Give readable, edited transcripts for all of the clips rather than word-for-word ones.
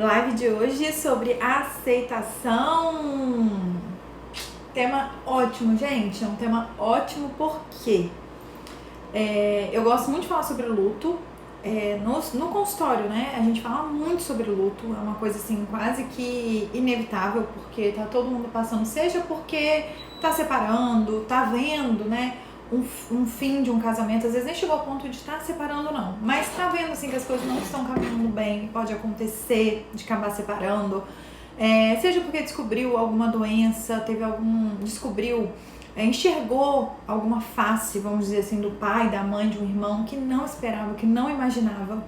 Live de hoje é sobre aceitação. Tema ótimo, gente. É um tema ótimo porque eu gosto muito de falar sobre luto. No consultório, né? A gente fala muito sobre luto. É uma coisa assim quase que inevitável, porque tá todo mundo passando, seja porque tá separando, tá vendo, né? Um fim de um casamento, às vezes nem chegou ao ponto de estar separando não, mas tá vendo assim que as coisas não estão caminhando bem, pode acontecer de acabar separando, seja porque descobriu alguma doença, enxergou alguma face, vamos dizer assim, do pai, da mãe, de um irmão que não esperava, que não imaginava.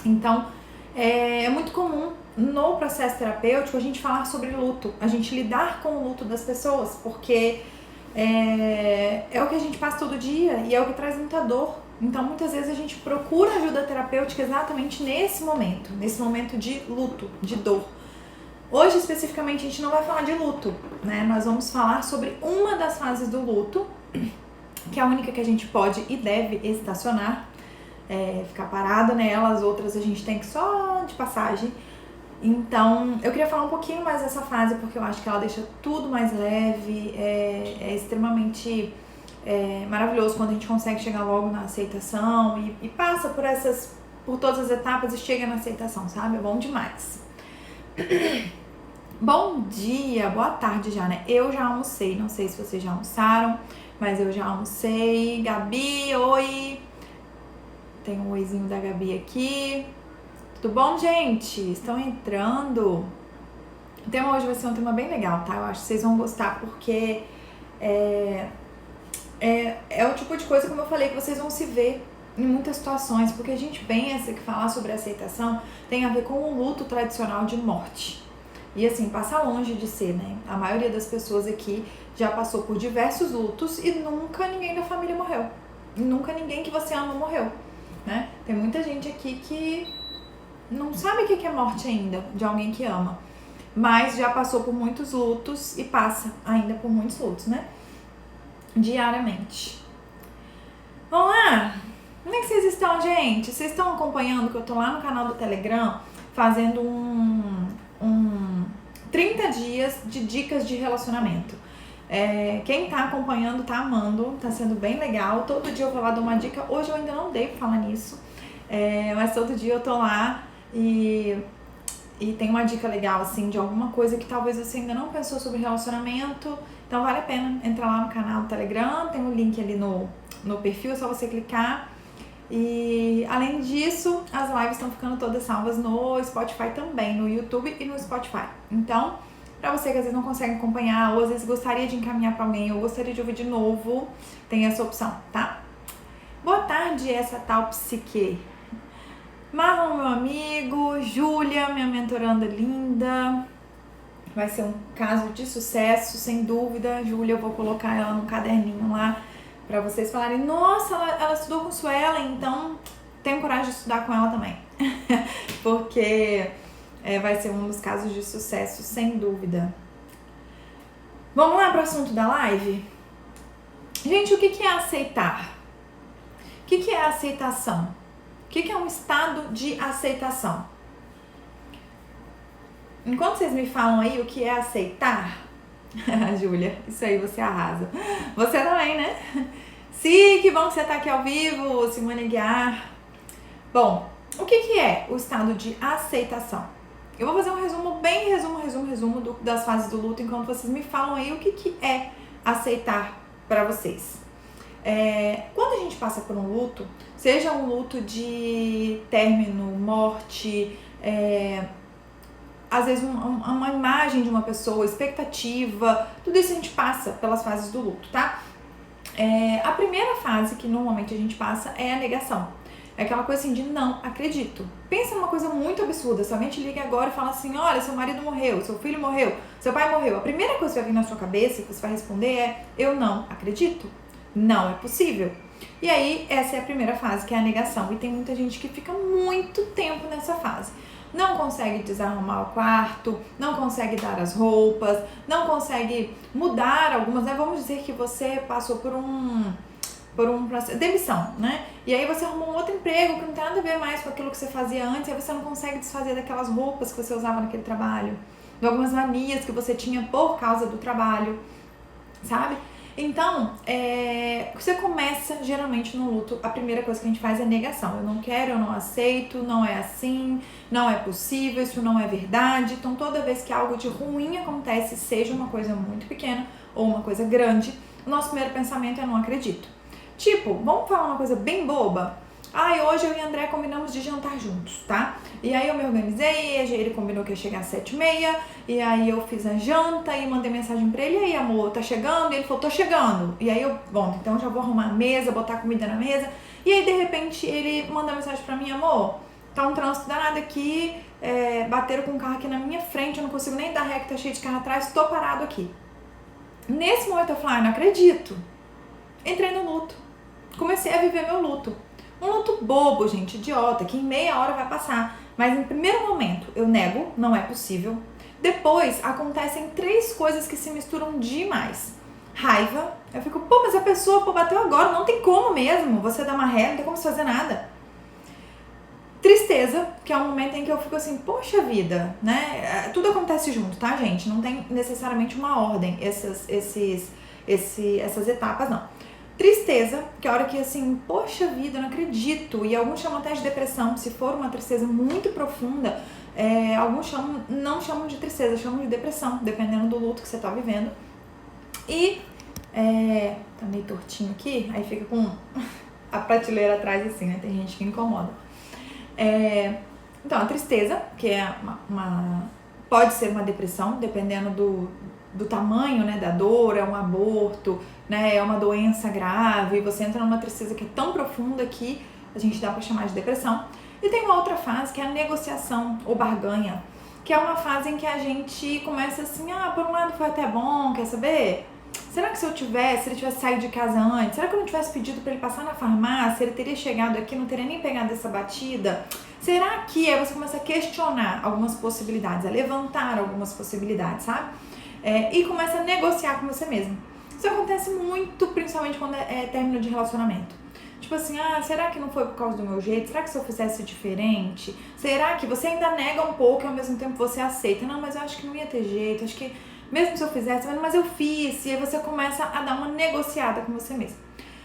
Então é muito comum no processo terapêutico a gente falar sobre luto, a gente lidar com o luto das pessoas, porque é o que a gente passa todo dia e é o que traz muita dor. Então muitas vezes a gente procura ajuda terapêutica exatamente nesse momento de luto, de dor. Hoje especificamente a gente não vai falar de luto, né? Nós vamos falar sobre uma das fases do luto, que é a única que a gente pode e deve estacionar, ficar parado nela, as outras a gente tem que só de passagem. Então, eu queria falar um pouquinho mais dessa fase, porque eu acho que ela deixa tudo mais leve, é extremamente maravilhoso quando a gente consegue chegar logo na aceitação e passa por todas as etapas e chega na aceitação, sabe? É bom demais. Bom dia, boa tarde já, né? Eu já almocei, não sei se vocês já almoçaram, mas eu já almocei. Gabi, oi! Tem um oizinho da Gabi aqui. Tudo bom, gente? Estão entrando? O tema hoje vai ser um tema bem legal, tá? Eu acho que vocês vão gostar porque é o tipo de coisa, como eu falei, que vocês vão se ver em muitas situações, porque a gente pensa que falar sobre aceitação tem a ver com o luto tradicional de morte. E assim, passa longe de ser, né? A maioria das pessoas aqui já passou por diversos lutos e nunca ninguém da família morreu. Nunca ninguém que você ama morreu, né? Tem muita gente aqui que não sabe o que é morte ainda, de alguém que ama, mas já passou por muitos lutos e passa ainda por muitos lutos, né? Diariamente. Vamos lá? Como é que vocês estão, gente? Vocês estão acompanhando que eu tô lá no canal do Telegram fazendo um 30 dias de dicas de relacionamento. Quem tá acompanhando tá amando, tá sendo bem legal. Todo dia eu vou lá dar uma dica. Hoje eu ainda não dei pra falar nisso, mas todo dia eu tô lá e tem uma dica legal, assim, de alguma coisa que talvez você ainda não pensou sobre relacionamento. Então vale a pena entrar lá no canal do Telegram, tem um link ali no perfil, é só você clicar. E além disso, as lives estão ficando todas salvas no Spotify também, no YouTube e no Spotify. Então, pra você que às vezes não consegue acompanhar, ou às vezes gostaria de encaminhar pra alguém, ou gostaria de ouvir de novo, tem essa opção, tá? Boa tarde, essa tal psique. Marlon, meu amigo, Júlia, minha mentoranda linda, vai ser um caso de sucesso, sem dúvida. Júlia, eu vou colocar ela no caderninho lá pra vocês falarem, nossa, ela estudou com Suelen, então tenho coragem de estudar com ela também, porque vai ser um dos casos de sucesso, sem dúvida. Vamos lá pro assunto da live? Gente, o que é aceitar? O que é aceitação? O que é um estado de aceitação? Enquanto vocês me falam aí o que é aceitar, Júlia, isso aí você arrasa. Você também, né? Sim, que bom que você tá aqui ao vivo, Simone Guiar. Bom, o que é o estado de aceitação? Eu vou fazer um resumo, bem resumo das fases do luto, enquanto vocês me falam aí o que é aceitar pra vocês. Quando a gente passa por um luto, seja um luto de término, morte, às vezes uma imagem de uma pessoa, expectativa, tudo isso a gente passa pelas fases do luto, tá? A primeira fase que normalmente a gente passa é a negação. É aquela coisa assim de não acredito. Pensa numa coisa muito absurda, se alguém te liga agora e fala assim, olha, seu marido morreu, seu filho morreu, seu pai morreu. A primeira coisa que vai vir na sua cabeça, que você vai responder é, eu não acredito. Não é possível. E aí, essa é a primeira fase, que é a negação. E tem muita gente que fica muito tempo nessa fase. Não consegue desarrumar o quarto, não consegue dar as roupas, não consegue mudar algumas, né? Vamos dizer que você passou por por um processo, demissão, né? E aí você arrumou um outro emprego que não tem nada a ver mais com aquilo que você fazia antes, e aí você não consegue desfazer daquelas roupas que você usava naquele trabalho, de algumas manias que você tinha por causa do trabalho, sabe? Então, você começa geralmente no luto, a primeira coisa que a gente faz é negação. Eu não quero, eu não aceito, não é assim, não é possível, isso não é verdade. Então, toda vez que algo de ruim acontece, seja uma coisa muito pequena ou uma coisa grande, o nosso primeiro pensamento é não acredito. Tipo, vamos falar uma coisa bem boba? Hoje eu e André combinamos de jantar juntos, tá? E aí eu me organizei, ele combinou que ia chegar às 7h30, e aí eu fiz a janta e mandei mensagem pra ele, e aí amor, tá chegando? E ele falou, tô chegando. E aí eu, bom, então já vou arrumar a mesa, botar comida na mesa, e aí de repente ele mandou mensagem pra mim, amor, tá um trânsito danado aqui, bateram com um carro aqui na minha frente, eu não consigo nem dar ré, que tá cheio de carro atrás, tô parado aqui. Nesse momento eu falei, não acredito. Entrei no luto. Comecei a viver meu luto. Um luto bobo, gente, idiota, que em meia hora vai passar. Mas no primeiro momento eu nego, não é possível. Depois acontecem 3 coisas que se misturam demais. Raiva, eu fico, mas a pessoa bateu agora, não tem como mesmo. Você dá uma ré, não tem como fazer nada. Tristeza, que é um momento em que eu fico assim, poxa vida, né? Tudo acontece junto, tá, gente? Não tem necessariamente uma ordem, essas etapas, não. Tristeza, que é a hora que assim, poxa vida, eu não acredito. E alguns chamam até de depressão, se for uma tristeza muito profunda, alguns não chamam de tristeza, chamam de depressão, dependendo do luto que você tá vivendo. E, tá meio tortinho aqui, aí fica com a prateleira atrás assim, né? Tem gente que incomoda. Então, a tristeza, que é pode ser uma depressão, dependendo do tamanho, né, da dor, é um aborto, né, é uma doença grave, você entra numa tristeza que é tão profunda que a gente dá pra chamar de depressão. E tem uma outra fase que é a negociação ou barganha, que é uma fase em que a gente começa assim, por um lado foi até bom, quer saber? Será que se ele tivesse saído de casa antes, será que eu não tivesse pedido pra ele passar na farmácia, ele teria chegado aqui, não teria nem pegado essa batida? Será que? Aí você começa a questionar algumas possibilidades, a levantar algumas possibilidades, sabe? E começa a negociar com você mesmo. Isso acontece muito, principalmente quando é término de relacionamento. Tipo assim, será que não foi por causa do meu jeito? Será que se eu fizesse diferente? Será que você ainda nega um pouco e ao mesmo tempo você aceita? Não, mas eu acho que não ia ter jeito, acho que mesmo se eu fizesse, mas eu fiz. E aí você começa a dar uma negociada com você mesmo.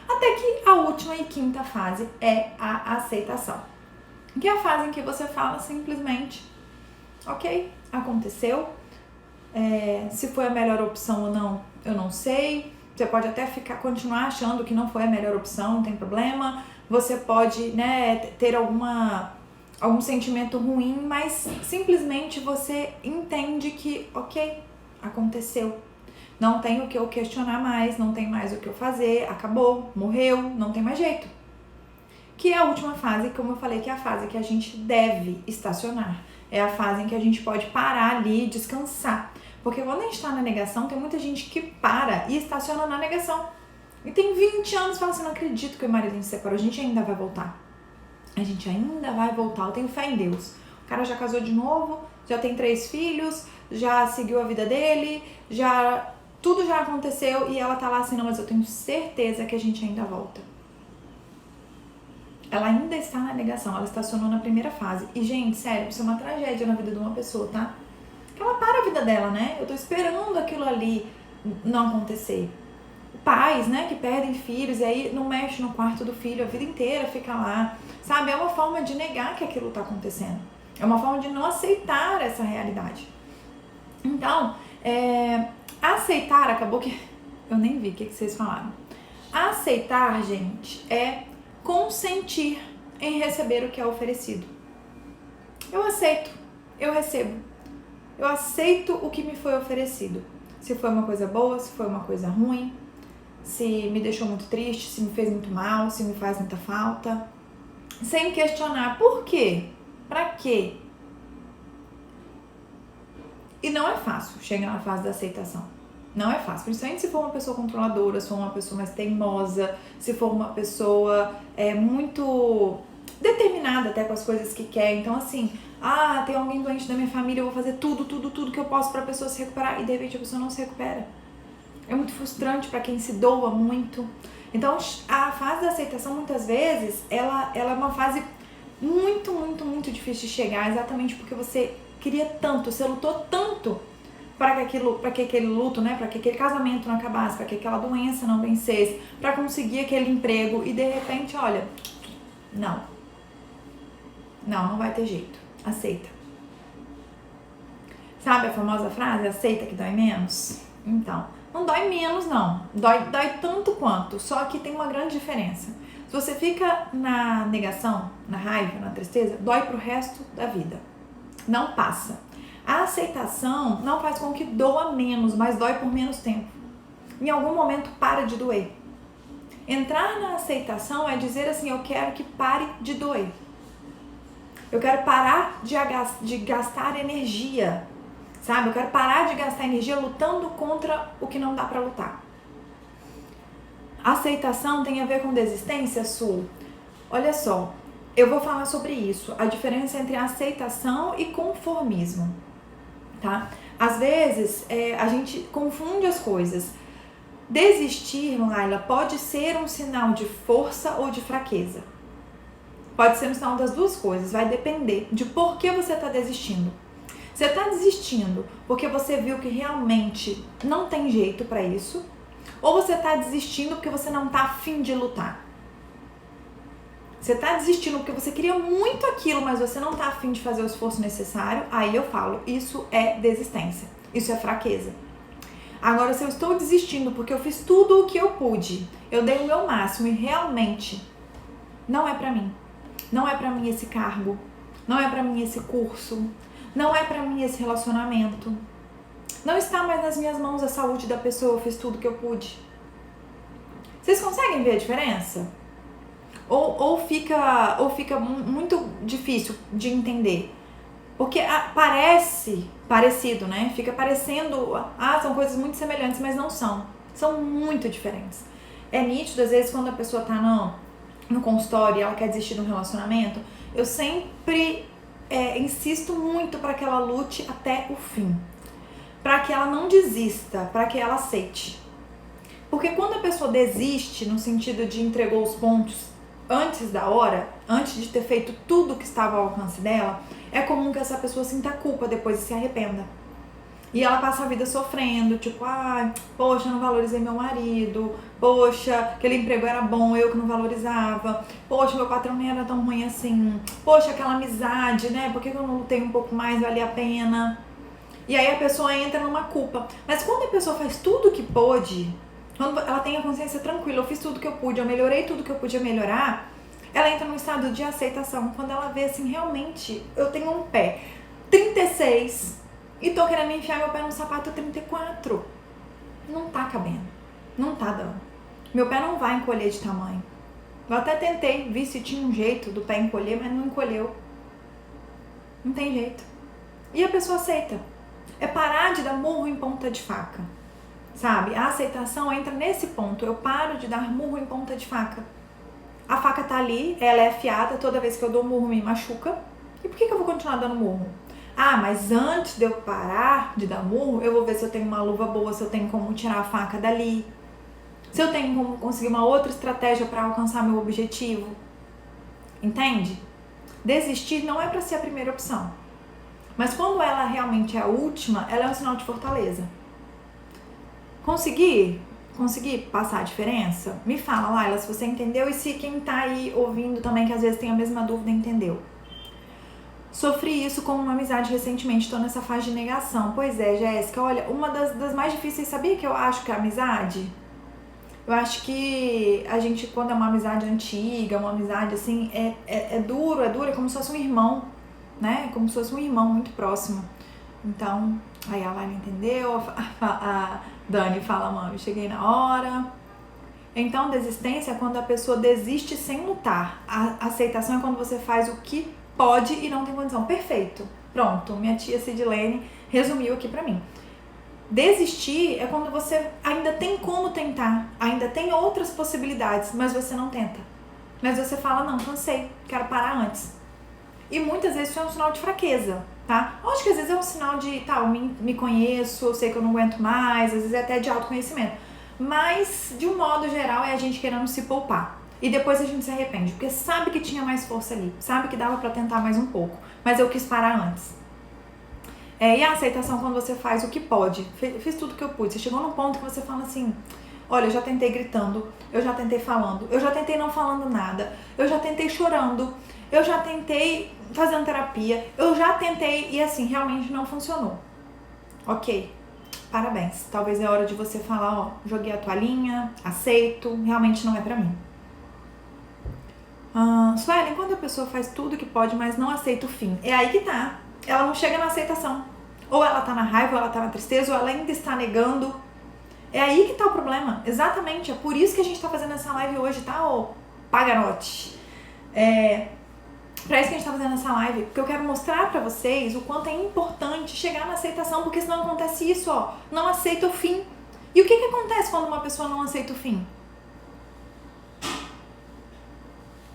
Até que a última e quinta fase é a aceitação. Que é a fase em que você fala simplesmente, ok, aconteceu. Se foi a melhor opção ou não, eu não sei. Você pode até continuar achando que não foi a melhor opção, não tem problema. Você pode, né, ter algum sentimento ruim, mas simplesmente você entende que, ok, aconteceu. Não tem o que eu questionar mais, não tem mais o que eu fazer, acabou, morreu, não tem mais jeito. Que é a última fase, como eu falei, que é a fase que a gente deve estacionar. É a fase em que a gente pode parar ali e descansar. Porque quando a gente tá na negação, tem muita gente que para e estaciona na negação. E tem 20 anos e fala assim, não acredito que o marido se separou, a gente ainda vai voltar. A gente ainda vai voltar, eu tenho fé em Deus. O cara já casou de novo, já tem 3 filhos, já seguiu a vida dele, tudo já aconteceu e ela tá lá assim, não, mas eu tenho certeza que a gente ainda volta. Ela ainda está na negação, ela estacionou na primeira fase. E, gente, sério, isso é uma tragédia na vida de uma pessoa, tá? Que ela para a vida dela, né? Eu tô esperando aquilo ali não acontecer. Pais, né, que perdem filhos e aí não mexe no quarto do filho a vida inteira, fica lá, sabe? É uma forma de negar que aquilo tá acontecendo. É uma forma de não aceitar essa realidade. Então, aceitar, acabou que... Eu nem vi o que vocês falaram. Aceitar, gente, é consentir em receber o que é oferecido. Eu aceito, eu recebo. Eu aceito o que me foi oferecido. Se foi uma coisa boa, se foi uma coisa ruim, se me deixou muito triste, se me fez muito mal, se me faz muita falta. Sem questionar por quê, pra quê. E não é fácil chegar na fase da aceitação. Não é fácil, principalmente se for uma pessoa controladora, se for uma pessoa mais teimosa, se for uma pessoa muito determinada até com as coisas que quer. Então assim, tem alguém doente da minha família, eu vou fazer tudo que eu posso pra pessoa se recuperar e de repente a pessoa não se recupera. É muito frustrante pra quem se doa muito, Então, a fase da aceitação, muitas vezes, ela é uma fase muito, muito, muito difícil de chegar, exatamente porque você queria tanto, você lutou tanto para que aquele luto, né, para que aquele casamento não acabasse, para que aquela doença não vencesse, para conseguir aquele emprego e de repente, olha, não vai ter jeito, aceita. Sabe a famosa frase, aceita que dói menos? Então, não dói menos não, dói tanto quanto, só que tem uma grande diferença. Se você fica na negação, na raiva, na tristeza, dói pro resto da vida, não passa. A aceitação não faz com que doa menos, mas dói por menos tempo. Em algum momento para de doer. Entrar na aceitação é dizer assim, eu quero que pare de doer. Eu quero parar de gastar energia, sabe? Eu quero parar de gastar energia lutando contra o que não dá pra lutar. Aceitação tem a ver com desistência, Su? Olha só, eu vou falar sobre isso, a diferença entre aceitação e conformismo, tá? Às vezes, a gente confunde as coisas. Desistir, Laila, pode ser um sinal de força ou de fraqueza. Pode ser um sinal das duas coisas, vai depender de por que você está desistindo. Você está desistindo porque você viu que realmente não tem jeito para isso, ou você está desistindo porque você não está afim de lutar. Você está desistindo porque você queria muito aquilo, mas você não está afim de fazer o esforço necessário, aí eu falo, isso é desistência, isso é fraqueza. Agora, se eu estou desistindo porque eu fiz tudo o que eu pude, eu dei o meu máximo e realmente não é pra mim. Não é pra mim esse cargo, não é pra mim esse curso, não é pra mim esse relacionamento. Não está mais nas minhas mãos a saúde da pessoa, eu fiz tudo que eu pude. Vocês conseguem ver a diferença? Ou fica muito difícil de entender? Porque parece parecido, né? Fica parecendo, são coisas muito semelhantes, mas não são. São muito diferentes. É nítido, às vezes, quando a pessoa tá no consultório e ela quer desistir de um relacionamento, eu sempre insisto muito para que ela lute até o fim. Para que ela não desista, para que ela aceite. Porque quando a pessoa desiste, no sentido de entregou os pontos antes da hora, antes de ter feito tudo que estava ao alcance dela, é comum que essa pessoa sinta culpa depois e se arrependa. E ela passa a vida sofrendo, tipo, poxa, eu não valorizei meu marido, poxa, aquele emprego era bom, eu que não valorizava, poxa, meu patrão nem era tão ruim assim, poxa, aquela amizade, né, por que eu não lutei um pouco mais, valia a pena? E aí a pessoa entra numa culpa. Mas quando a pessoa faz tudo o que pôde, quando ela tem a consciência tranquila, eu fiz tudo que eu pude, eu melhorei tudo que eu podia melhorar, ela entra num estado de aceitação. Quando ela vê assim, realmente, eu tenho um pé 36 e tô querendo enfiar meu pé no sapato 34. Não tá cabendo, não tá dando. Meu pé não vai encolher de tamanho. Eu até tentei, vi se tinha um jeito do pé encolher, mas não encolheu. Não tem jeito. E a pessoa aceita. É parar de dar murro em ponta de faca. Sabe? A aceitação entra nesse ponto. Eu paro de dar murro em ponta de faca. A faca tá ali, ela é afiada, toda vez que eu dou murro me machuca. E por que eu vou continuar dando murro? Mas antes de eu parar de dar murro, eu vou ver se eu tenho uma luva boa, se eu tenho como tirar a faca dali, se eu tenho como conseguir uma outra estratégia para alcançar meu objetivo. Entende? Desistir não é para ser a primeira opção. Mas quando ela realmente é a última, ela é um sinal de fortaleza. Conseguir passar a diferença? Me fala, Laila, se você entendeu e se quem tá aí ouvindo também, que às vezes tem a mesma dúvida, entendeu. Sofri isso com uma amizade recentemente, tô nessa fase de negação. Pois é, Jéssica, olha, uma das mais difíceis, sabia que eu acho que é a amizade? Eu acho que a gente, quando é uma amizade antiga, uma amizade assim, é duro, é como se fosse um irmão, né? Como se fosse um irmão muito próximo. Então, aí a Laila entendeu, a Dani fala, mãe, eu cheguei na hora. Então, desistência é quando a pessoa desiste sem lutar. A aceitação é quando você faz o que pode e não tem condição. Perfeito. Pronto, minha tia Sidilene resumiu aqui pra mim. Desistir é quando você ainda tem como tentar, ainda tem outras possibilidades, mas você não tenta. Mas você fala, não, cansei, quero parar antes. E muitas vezes isso é um sinal de fraqueza, tá? Acho que às vezes é um sinal de, eu me conheço, eu sei que eu não aguento mais, às vezes é até de autoconhecimento. mas de um modo geral é a gente querendo se poupar. E depois a gente se arrepende, porque sabe que tinha mais força ali, sabe que dava pra tentar mais um pouco, mas eu quis parar antes. E a aceitação quando você faz o que pode. Fiz tudo que eu pude. Você chegou num ponto que você fala assim, olha, eu já tentei gritando, eu já tentei falando, eu já tentei não falando nada, eu já tentei chorando, eu já tentei fazendo terapia, eu já tentei e assim, realmente não funcionou. Ok, parabéns. Talvez é hora de você falar, ó, joguei a toalhinha, aceito, realmente não é pra mim. Suelen, quando a pessoa faz tudo que pode, mas não aceita o fim, é aí que tá. Ela não chega na aceitação. Ou ela tá na raiva, ou ela tá na tristeza, ou ela ainda está negando. É aí que tá o problema. Exatamente. É por isso que a gente tá fazendo essa live hoje, tá, ô paganote? Pra isso que a gente tá fazendo essa live. Porque eu quero mostrar pra vocês o quanto é importante chegar na aceitação, porque senão acontece isso, ó. Não aceita o fim. E o que acontece quando uma pessoa não aceita o fim?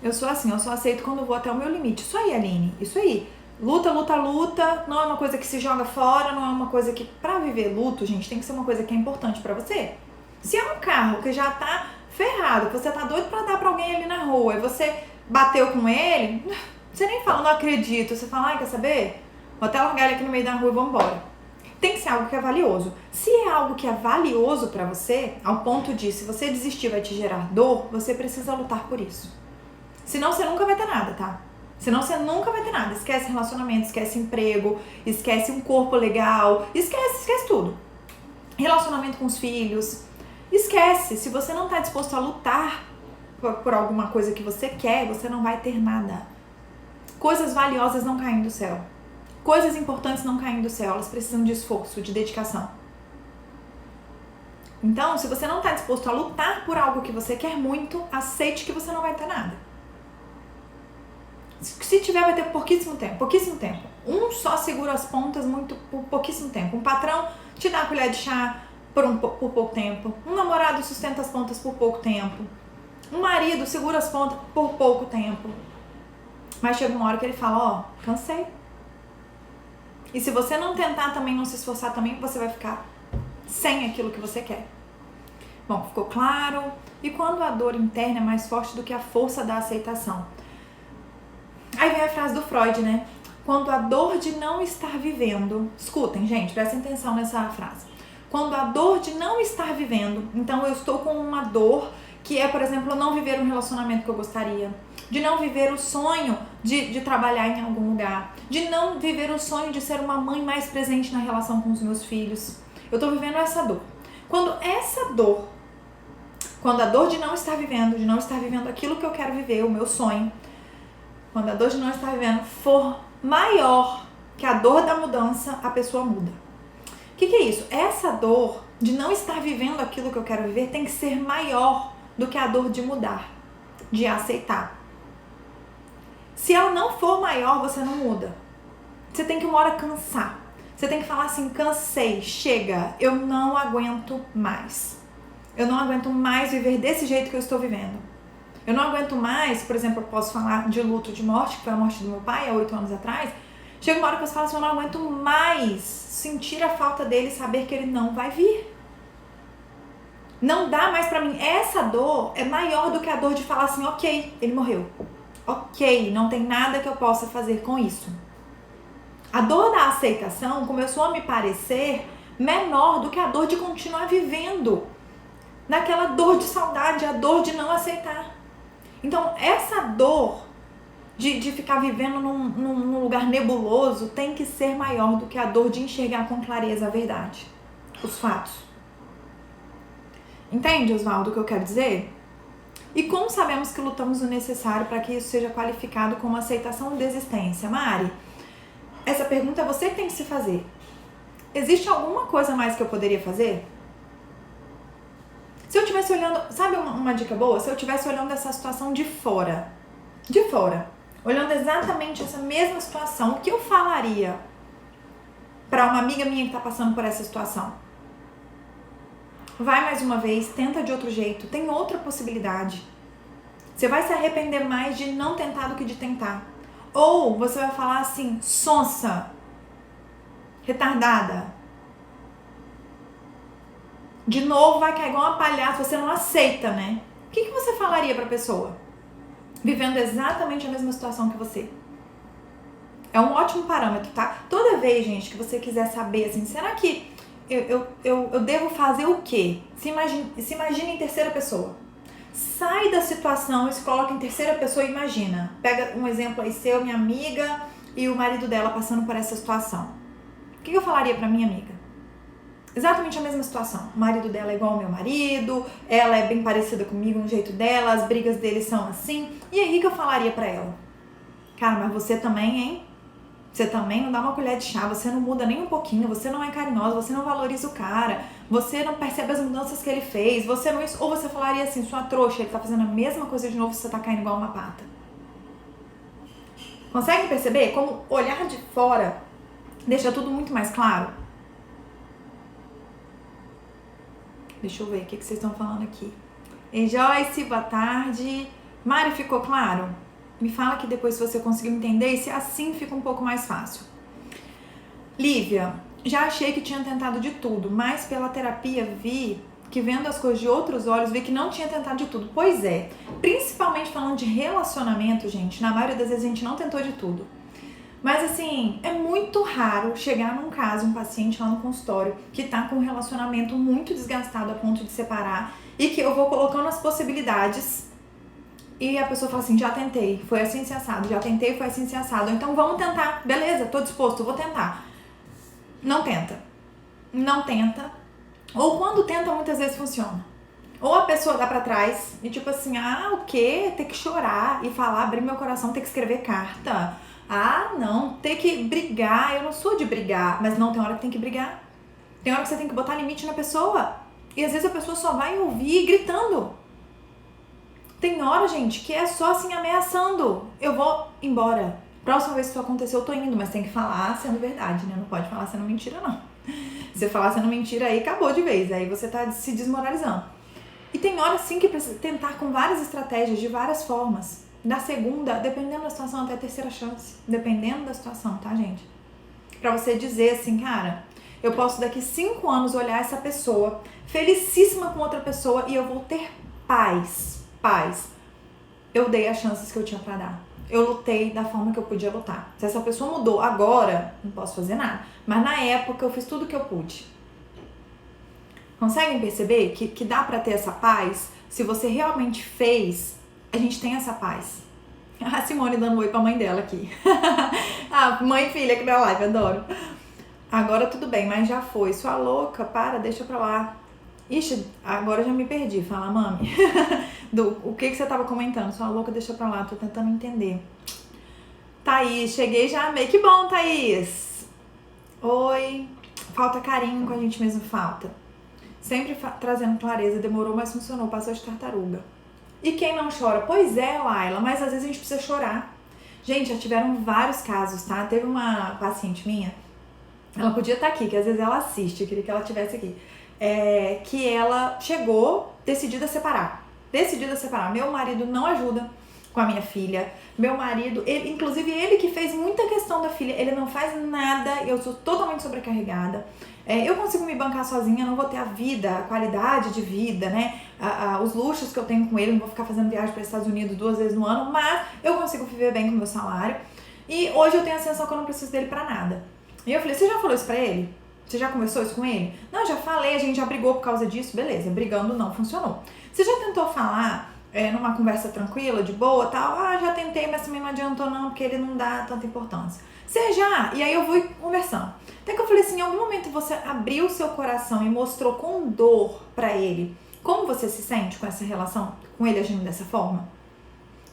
Eu sou assim, eu só aceito quando eu vou até o meu limite. Isso aí, Aline, isso aí. Luta, luta, luta, não é uma coisa que se joga fora, não é uma coisa que... Pra viver luto, gente, tem que ser uma coisa que é importante pra você. Se é um carro que já tá ferrado, que você tá doido pra dar pra alguém ali na rua, e você bateu com ele, você nem fala, não acredito. Você fala, ai, quer saber? Vou até largar ele aqui no meio da rua e vou embora. Tem que ser algo que é valioso. Se é algo que é valioso pra você, ao ponto de, se você desistir vai te gerar dor, você precisa lutar por isso. Senão você nunca vai ter nada, tá? Senão você nunca vai ter nada. Esquece relacionamento, esquece emprego, esquece um corpo legal, esquece tudo. Relacionamento com os filhos, esquece. Se você não tá disposto a lutar por alguma coisa que você quer, você não vai ter nada. Coisas valiosas não caem do céu. Coisas importantes não caem do céu. Elas precisam de esforço, de dedicação. Então, se você não tá disposto a lutar por algo que você quer muito, aceite que você não vai ter nada. Se tiver, vai ter pouquíssimo tempo. Um só segura as pontas por pouquíssimo tempo. Um patrão te dá a colher de chá por pouco tempo. Um namorado sustenta as pontas por pouco tempo. Um marido segura as pontas por pouco tempo. Mas chega uma hora que ele fala, ó, cansei. E se você não tentar também, não se esforçar também, você vai ficar sem aquilo que você quer. Bom, ficou claro? E quando a dor interna é mais forte do que a força da aceitação? Aí vem a frase do Freud, né? Quando a dor de não estar vivendo... Escutem, gente, prestem atenção nessa frase. Quando a dor de não estar vivendo... Então, eu estou com uma dor que é, por exemplo, não viver um relacionamento que eu gostaria. De não viver o sonho de trabalhar em algum lugar. De não viver o sonho de ser uma mãe mais presente na relação com os meus filhos. Eu tô vivendo essa dor. Quando a dor de não estar vivendo aquilo que eu quero viver, o meu sonho... Quando a dor de não estar vivendo for maior que a dor da mudança, a pessoa muda. O que é isso? Essa dor de não estar vivendo aquilo que eu quero viver tem que ser maior do que a dor de mudar, de aceitar. Se ela não for maior, você não muda. Você tem que uma hora cansar. Você tem que falar assim, cansei, chega, eu não aguento mais. Eu não aguento mais viver desse jeito que eu estou vivendo. Eu não aguento mais, por exemplo, eu posso falar de luto de morte, que foi a morte do meu pai há 8 anos atrás. Chega uma hora que você fala assim, eu não aguento mais sentir a falta dele e saber que ele não vai vir. Não dá mais pra mim. Essa dor é maior do que a dor de falar assim, ok, ele morreu. Ok, não tem nada que eu possa fazer com isso. A dor da aceitação começou a me parecer menor do que a dor de continuar vivendo. Naquela dor de saudade, a dor de não aceitar. Então, essa dor de ficar vivendo num lugar nebuloso tem que ser maior do que a dor de enxergar com clareza a verdade, os fatos. Entende, Oswaldo, o que eu quero dizer? E como sabemos que lutamos o necessário para que isso seja qualificado como aceitação ou desistência? Mari, essa pergunta é você que tem que se fazer. Existe alguma coisa mais que eu poderia fazer? Se eu estivesse olhando, sabe uma dica boa? Se eu estivesse olhando essa situação de fora, olhando exatamente essa mesma situação, o que eu falaria para uma amiga minha que está passando por essa situação? Vai mais uma vez, tenta de outro jeito, tem outra possibilidade. Você vai se arrepender mais de não tentar do que de tentar. Ou você vai falar assim, sonsa, retardada. De novo vai cair igual uma palhaça, você não aceita, né? O que você falaria pra pessoa? Vivendo exatamente a mesma situação que você. É um ótimo parâmetro, tá? Toda vez, gente, que você quiser saber, assim, será que eu devo fazer o quê? Se imagine em terceira pessoa. Sai da situação e se coloca em terceira pessoa e imagina. Pega um exemplo aí seu, minha amiga e o marido dela passando por essa situação. O que eu falaria pra minha amiga? Exatamente a mesma situação. O marido dela é igual ao meu marido, ela é bem parecida comigo no jeito dela, as brigas deles são assim. E aí, o que eu falaria pra ela? Cara, mas você também, hein? Você também não dá uma colher de chá, você não muda nem um pouquinho, você não é carinhosa, você não valoriza o cara, você não percebe as mudanças que ele fez, você não isso. Ou você falaria assim, sua trouxa, ele tá fazendo a mesma coisa de novo, você tá caindo igual uma pata. Consegue perceber como olhar de fora deixa tudo muito mais claro? Deixa eu ver o que vocês estão falando aqui. Ei, Joyce, boa tarde. Mari, ficou claro? Me fala que depois se você conseguiu entender e se assim fica um pouco mais fácil. Lívia, já achei que tinha tentado de tudo, mas pela terapia vi que vendo as coisas de outros olhos, vi que não tinha tentado de tudo. Pois é, principalmente falando de relacionamento, gente, na maioria das vezes a gente não tentou de tudo. Mas assim, é muito raro chegar num caso, um paciente lá no consultório que tá com um relacionamento muito desgastado a ponto de separar e que eu vou colocando as possibilidades e a pessoa fala assim, já tentei, foi assim se assado, já tentei, foi assim se assado, então vamos tentar, beleza, tô disposto, vou tentar. Não tenta. Não tenta. Ou quando tenta, muitas vezes funciona. Ou a pessoa dá pra trás e tipo assim, o quê? Ter que chorar e falar, abrir meu coração, ter que escrever carta. Não, ter que brigar. Eu não sou de brigar, mas não, tem hora que tem que brigar. Tem hora que você tem que botar limite na pessoa. E às vezes a pessoa só vai ouvir gritando. Tem hora, gente, que é só assim ameaçando. Eu vou embora. Próxima vez que isso acontecer, eu tô indo, mas tem que falar sendo verdade, né? Não pode falar sendo mentira, não. Se você falar sendo mentira, aí acabou de vez. Aí você tá se desmoralizando. E tem hora, sim, que precisa tentar com várias estratégias, de várias formas. Da segunda, dependendo da situação, até a terceira chance. Dependendo da situação, tá, gente? Pra você dizer assim, cara, eu posso daqui 5 anos olhar essa pessoa felicíssima com outra pessoa e eu vou ter paz. Paz. Eu dei as chances que eu tinha pra dar. Eu lutei da forma que eu podia lutar. Se essa pessoa mudou agora, não posso fazer nada. Mas na época eu fiz tudo que eu pude. Conseguem perceber que dá pra ter essa paz? Se você realmente fez, a gente tem essa paz. A Simone dando oi pra mãe dela aqui. Mãe e filha aqui na live, adoro. Agora tudo bem, mas já foi. Sua louca, para, deixa pra lá. Ixi, agora eu já me perdi. Fala, mami. O que você tava comentando? Sua louca, deixa pra lá. Tô tentando entender. Thaís, cheguei já amei. Que bom, Thaís. Oi. Falta carinho com a gente mesmo, falta. Sempre trazendo clareza. Demorou, mas funcionou. Passou de tartaruga. E quem não chora? Pois é, Laila. Mas às vezes a gente precisa chorar. Gente, já tiveram vários casos, tá? Teve uma paciente minha. Ela podia estar aqui, que às vezes ela assiste. Eu queria que ela estivesse aqui. Que ela chegou decidida a separar. Meu marido não ajuda com a minha filha. Meu marido, inclusive ele que fez muita questão da filha, ele não faz nada, eu sou totalmente sobrecarregada. Eu consigo me bancar sozinha, não vou ter a vida, a qualidade de vida, né? Os luxos que eu tenho com ele, não vou ficar fazendo viagem para os Estados Unidos 2 vezes no ano, mas eu consigo viver bem com o meu salário. E hoje eu tenho a sensação que eu não preciso dele para nada. E eu falei, você já falou isso pra ele? Você já conversou isso com ele? Não, já falei, a gente já brigou por causa disso, beleza, brigando não funcionou. Você já tentou falar numa conversa tranquila, de boa, tal? Já tentei, mas também não adiantou não, porque ele não dá tanta importância. Você já? E aí eu fui conversando. Até que eu falei assim, em algum momento você abriu o seu coração e mostrou com dor pra ele como você se sente com essa relação, com ele agindo dessa forma?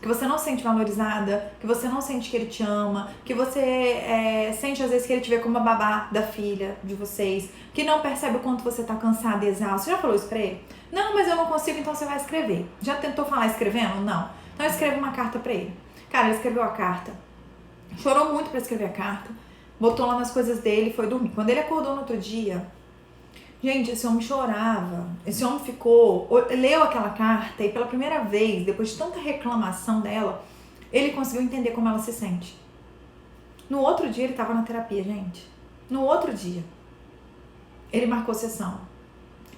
Que você não se sente valorizada, que você não sente que ele te ama, que você sente às vezes que ele te vê como a babá da filha de vocês, que não percebe o quanto você tá cansada e exausta. Você já falou isso pra ele? Não, mas eu não consigo, então você vai escrever. Já tentou falar escrevendo? Não. Então escreve uma carta pra ele. Cara, ele escreveu a carta, chorou muito pra escrever a carta, botou lá nas coisas dele e foi dormir. Quando ele acordou no outro dia, gente, esse homem chorava, esse homem leu aquela carta e pela primeira vez, depois de tanta reclamação dela, ele conseguiu entender como ela se sente. No outro dia ele estava na terapia, gente. No outro dia. Ele marcou sessão.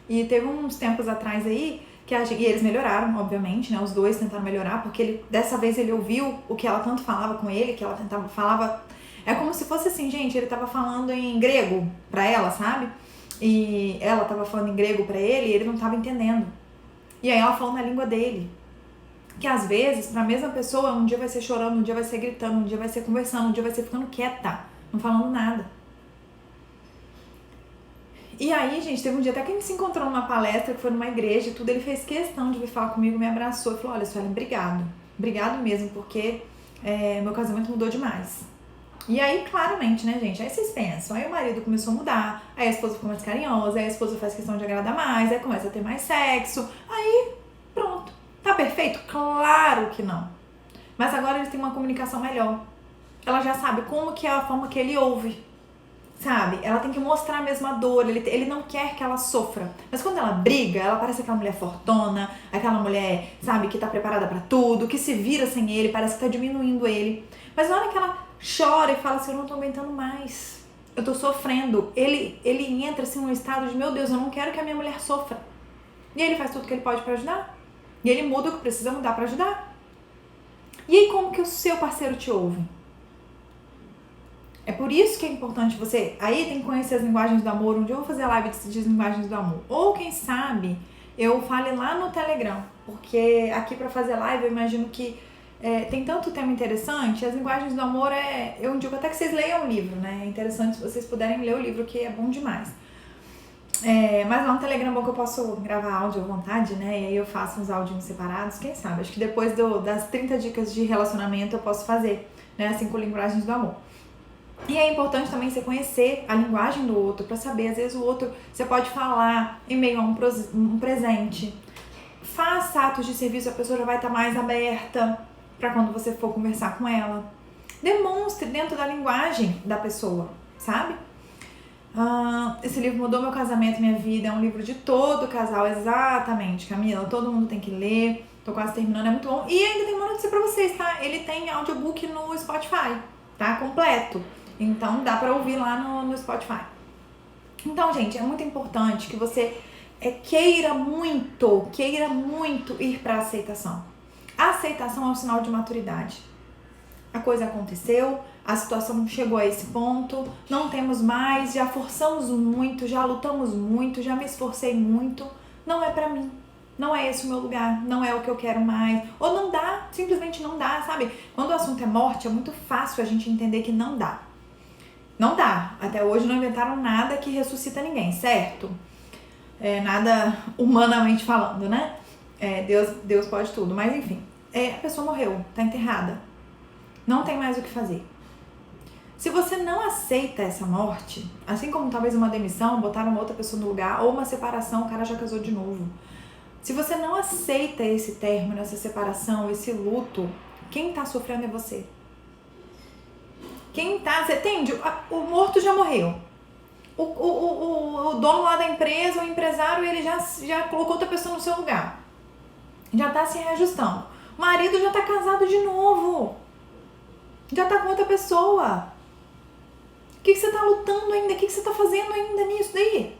E teve uns tempos atrás aí, e eles melhoraram, obviamente, né? Os dois tentaram melhorar, porque dessa vez ele ouviu o que ela tanto falava com ele, que ela falava. É como se fosse assim, gente, ele tava falando em grego pra ela, sabe? E ela tava falando em grego pra ele e ele não tava entendendo. E aí ela falou na língua dele. Que às vezes, pra mesma pessoa, um dia vai ser chorando, um dia vai ser gritando, um dia vai ser conversando, um dia vai ser ficando quieta, não falando nada. E aí, gente, teve um dia até que a gente se encontrou numa palestra, que foi numa igreja e tudo, ele fez questão de vir falar comigo, me abraçou e falou, olha, Suelen, obrigado. Obrigado mesmo, porque meu casamento mudou demais. E aí, claramente, né, gente, aí vocês pensam, aí o marido começou a mudar, aí a esposa ficou mais carinhosa, aí a esposa faz questão de agradar mais, aí começa a ter mais sexo, aí pronto. Tá perfeito? Claro que não. Mas agora eles têm uma comunicação melhor. Ela já sabe como que é a forma que ele ouve, sabe? Ela tem que mostrar a mesma dor, ele não quer que ela sofra. Mas quando ela briga, ela parece aquela mulher fortona, aquela mulher, sabe, que tá preparada pra tudo, que se vira sem ele, parece que tá diminuindo ele. Mas na hora que ela chora e fala assim, eu não tô aguentando mais, eu tô sofrendo, ele entra assim num estado de, meu Deus, eu não quero que a minha mulher sofra. E ele faz tudo que ele pode pra ajudar. E ele muda o que precisa mudar pra ajudar. E aí como que o seu parceiro te ouve? É por isso que é importante você... Aí tem que conhecer as linguagens do amor. Um dia eu vou fazer a live de linguagens do amor. Ou quem sabe eu fale lá no Telegram. Porque aqui pra fazer live eu imagino que tem tanto tema interessante. As linguagens do amor eu indico até que vocês leiam o livro, né? É interessante se vocês puderem ler o livro, que é bom demais. Mas lá no Telegram é bom que eu posso gravar áudio à vontade, né? E aí eu faço uns áudios separados, quem sabe? Acho que depois das 30 dicas de relacionamento eu posso fazer, né? 5 linguagens do amor. E é importante também você conhecer a linguagem do outro, pra saber, às vezes o outro, você pode falar em meio a um presente. Faça atos de serviço, a pessoa já vai estar mais aberta pra quando você for conversar com ela. Demonstre dentro da linguagem da pessoa, sabe? Esse livro mudou meu casamento, minha vida, é um livro de todo casal, exatamente, Camila, todo mundo tem que ler, tô quase terminando, é muito bom. E ainda tem uma notícia pra vocês, tá? Ele tem audiobook no Spotify, tá? Completo, então dá pra ouvir lá no Spotify. Então, gente, é muito importante que você queira muito ir pra aceitação. A aceitação é um sinal de maturidade. A coisa aconteceu, a situação chegou a esse ponto, não temos mais, já forçamos muito, já lutamos muito, já me esforcei muito, não é pra mim, não é esse o meu lugar, não é o que eu quero mais, ou não dá, simplesmente não dá, sabe? Quando o assunto é morte, é muito fácil a gente entender que não dá. Não dá, até hoje não inventaram nada que ressuscita ninguém, certo? Nada humanamente falando, né? Deus pode tudo, mas enfim, a pessoa morreu, tá enterrada. Não tem mais o que fazer. Se você não aceita essa morte, assim como talvez uma demissão, botaram uma outra pessoa no lugar, ou uma separação, o cara já casou de novo. Se você não aceita esse término, essa separação, esse luto, quem tá sofrendo é você. Você entende? O morto já morreu. O dono lá da empresa, o empresário, ele já colocou outra pessoa no seu lugar. Já tá se reajustando. O marido já tá casado de novo. Já tá com outra pessoa. O que você tá lutando ainda? O que você tá fazendo ainda nisso daí?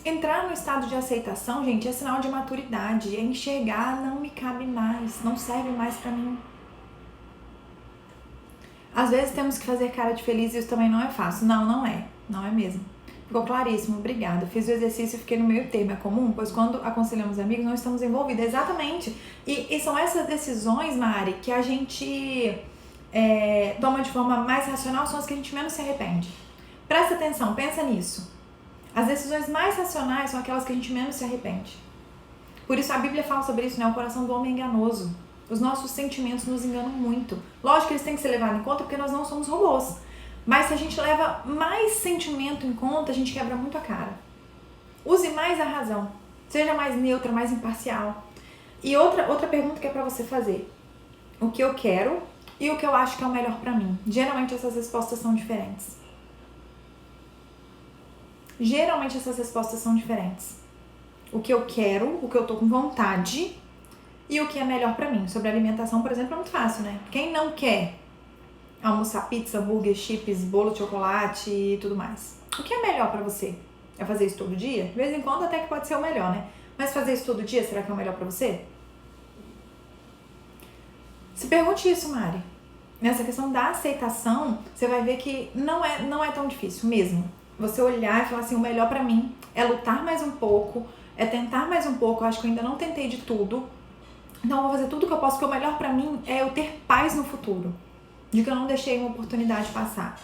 Entrar no estado de aceitação, gente, é sinal de maturidade. É enxergar, não me cabe mais, não serve mais pra mim. Às vezes temos que fazer cara de feliz e isso também não é fácil. Não é. Não é mesmo. Ficou claríssimo, obrigada. Fiz o exercício e fiquei no meio termo. É comum, pois quando aconselhamos amigos, não estamos envolvidos. Exatamente. E são essas decisões, Mari, que a gente toma de forma mais racional, são as que a gente menos se arrepende. Presta atenção, pensa nisso. As decisões mais racionais são aquelas que a gente menos se arrepende. Por isso a Bíblia fala sobre isso, né? O coração do homem é enganoso. Os nossos sentimentos nos enganam muito. Lógico que eles têm que ser levados em conta porque nós não somos robôs. Mas se a gente leva mais sentimento em conta, a gente quebra muito a cara. Use mais a razão. Seja mais neutra, mais imparcial. E outra pergunta que é pra você fazer. O que eu quero e o que eu acho que é o melhor pra mim. Geralmente essas respostas são diferentes. O que eu quero, o que eu tô com vontade e o que é melhor pra mim. Sobre alimentação, por exemplo, é muito fácil, né? Quem não quer almoçar pizza, hambúrguer, chips, bolo de chocolate e tudo mais. O que é melhor pra você? É fazer isso todo dia? De vez em quando até que pode ser o melhor, né? Mas fazer isso todo dia, será que é o melhor pra você? Se pergunte isso, Mari. Nessa questão da aceitação, você vai ver que não é tão difícil mesmo. Você olhar e falar assim, o melhor pra mim é lutar mais um pouco, é tentar mais um pouco, eu acho que eu ainda não tentei de tudo. Então eu vou fazer tudo que eu posso, porque o melhor pra mim é eu ter paz no futuro. De que eu não deixei uma oportunidade passar.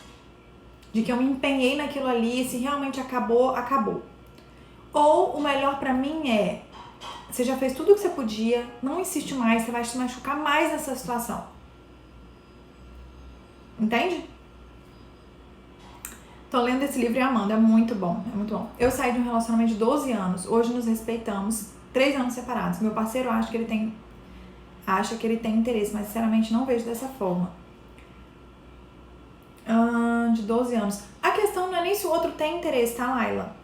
De que eu me empenhei naquilo ali, se realmente acabou, acabou. Ou o melhor pra mim é, você já fez tudo o que você podia, não insiste mais, você vai se machucar mais nessa situação. Entende? Tô lendo esse livro e amando, é muito bom, é muito bom. Eu saí de um relacionamento de 12 anos, hoje nos respeitamos, 3 anos separados. Meu parceiro acha que ele tem interesse, mas sinceramente não vejo dessa forma. De 12 anos. A questão não é nem se o outro tem interesse, tá, Laila?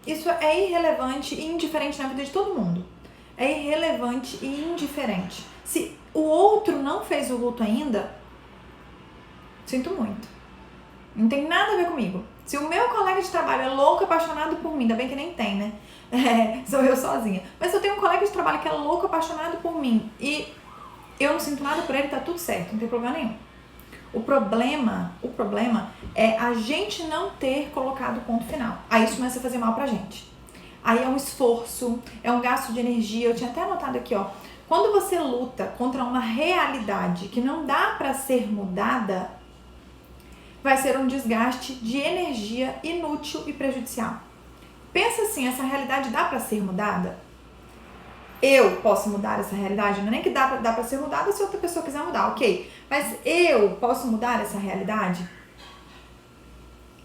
Isso é irrelevante e indiferente na vida de todo mundo. É irrelevante e indiferente. Se o outro não fez o luto ainda, sinto muito. Não tem nada a ver comigo. Se o meu colega de trabalho é louco, apaixonado por mim, ainda bem que nem tem, né? Sou eu sozinha. Mas se eu tenho um colega de trabalho que é louco, apaixonado por mim e eu não sinto nada por ele, tá tudo certo, não tem problema nenhum. O problema é a gente não ter colocado o ponto final. Aí isso começa a fazer mal pra gente. Aí é um esforço, é um gasto de energia. Eu tinha até anotado aqui, ó. Quando você luta contra uma realidade que não dá pra ser mudada, vai ser um desgaste de energia inútil e prejudicial. Pensa assim, essa realidade dá pra ser mudada? Eu posso mudar essa realidade? Não é nem que dá pra ser mudada se outra pessoa quiser mudar, ok. Mas eu posso mudar essa realidade?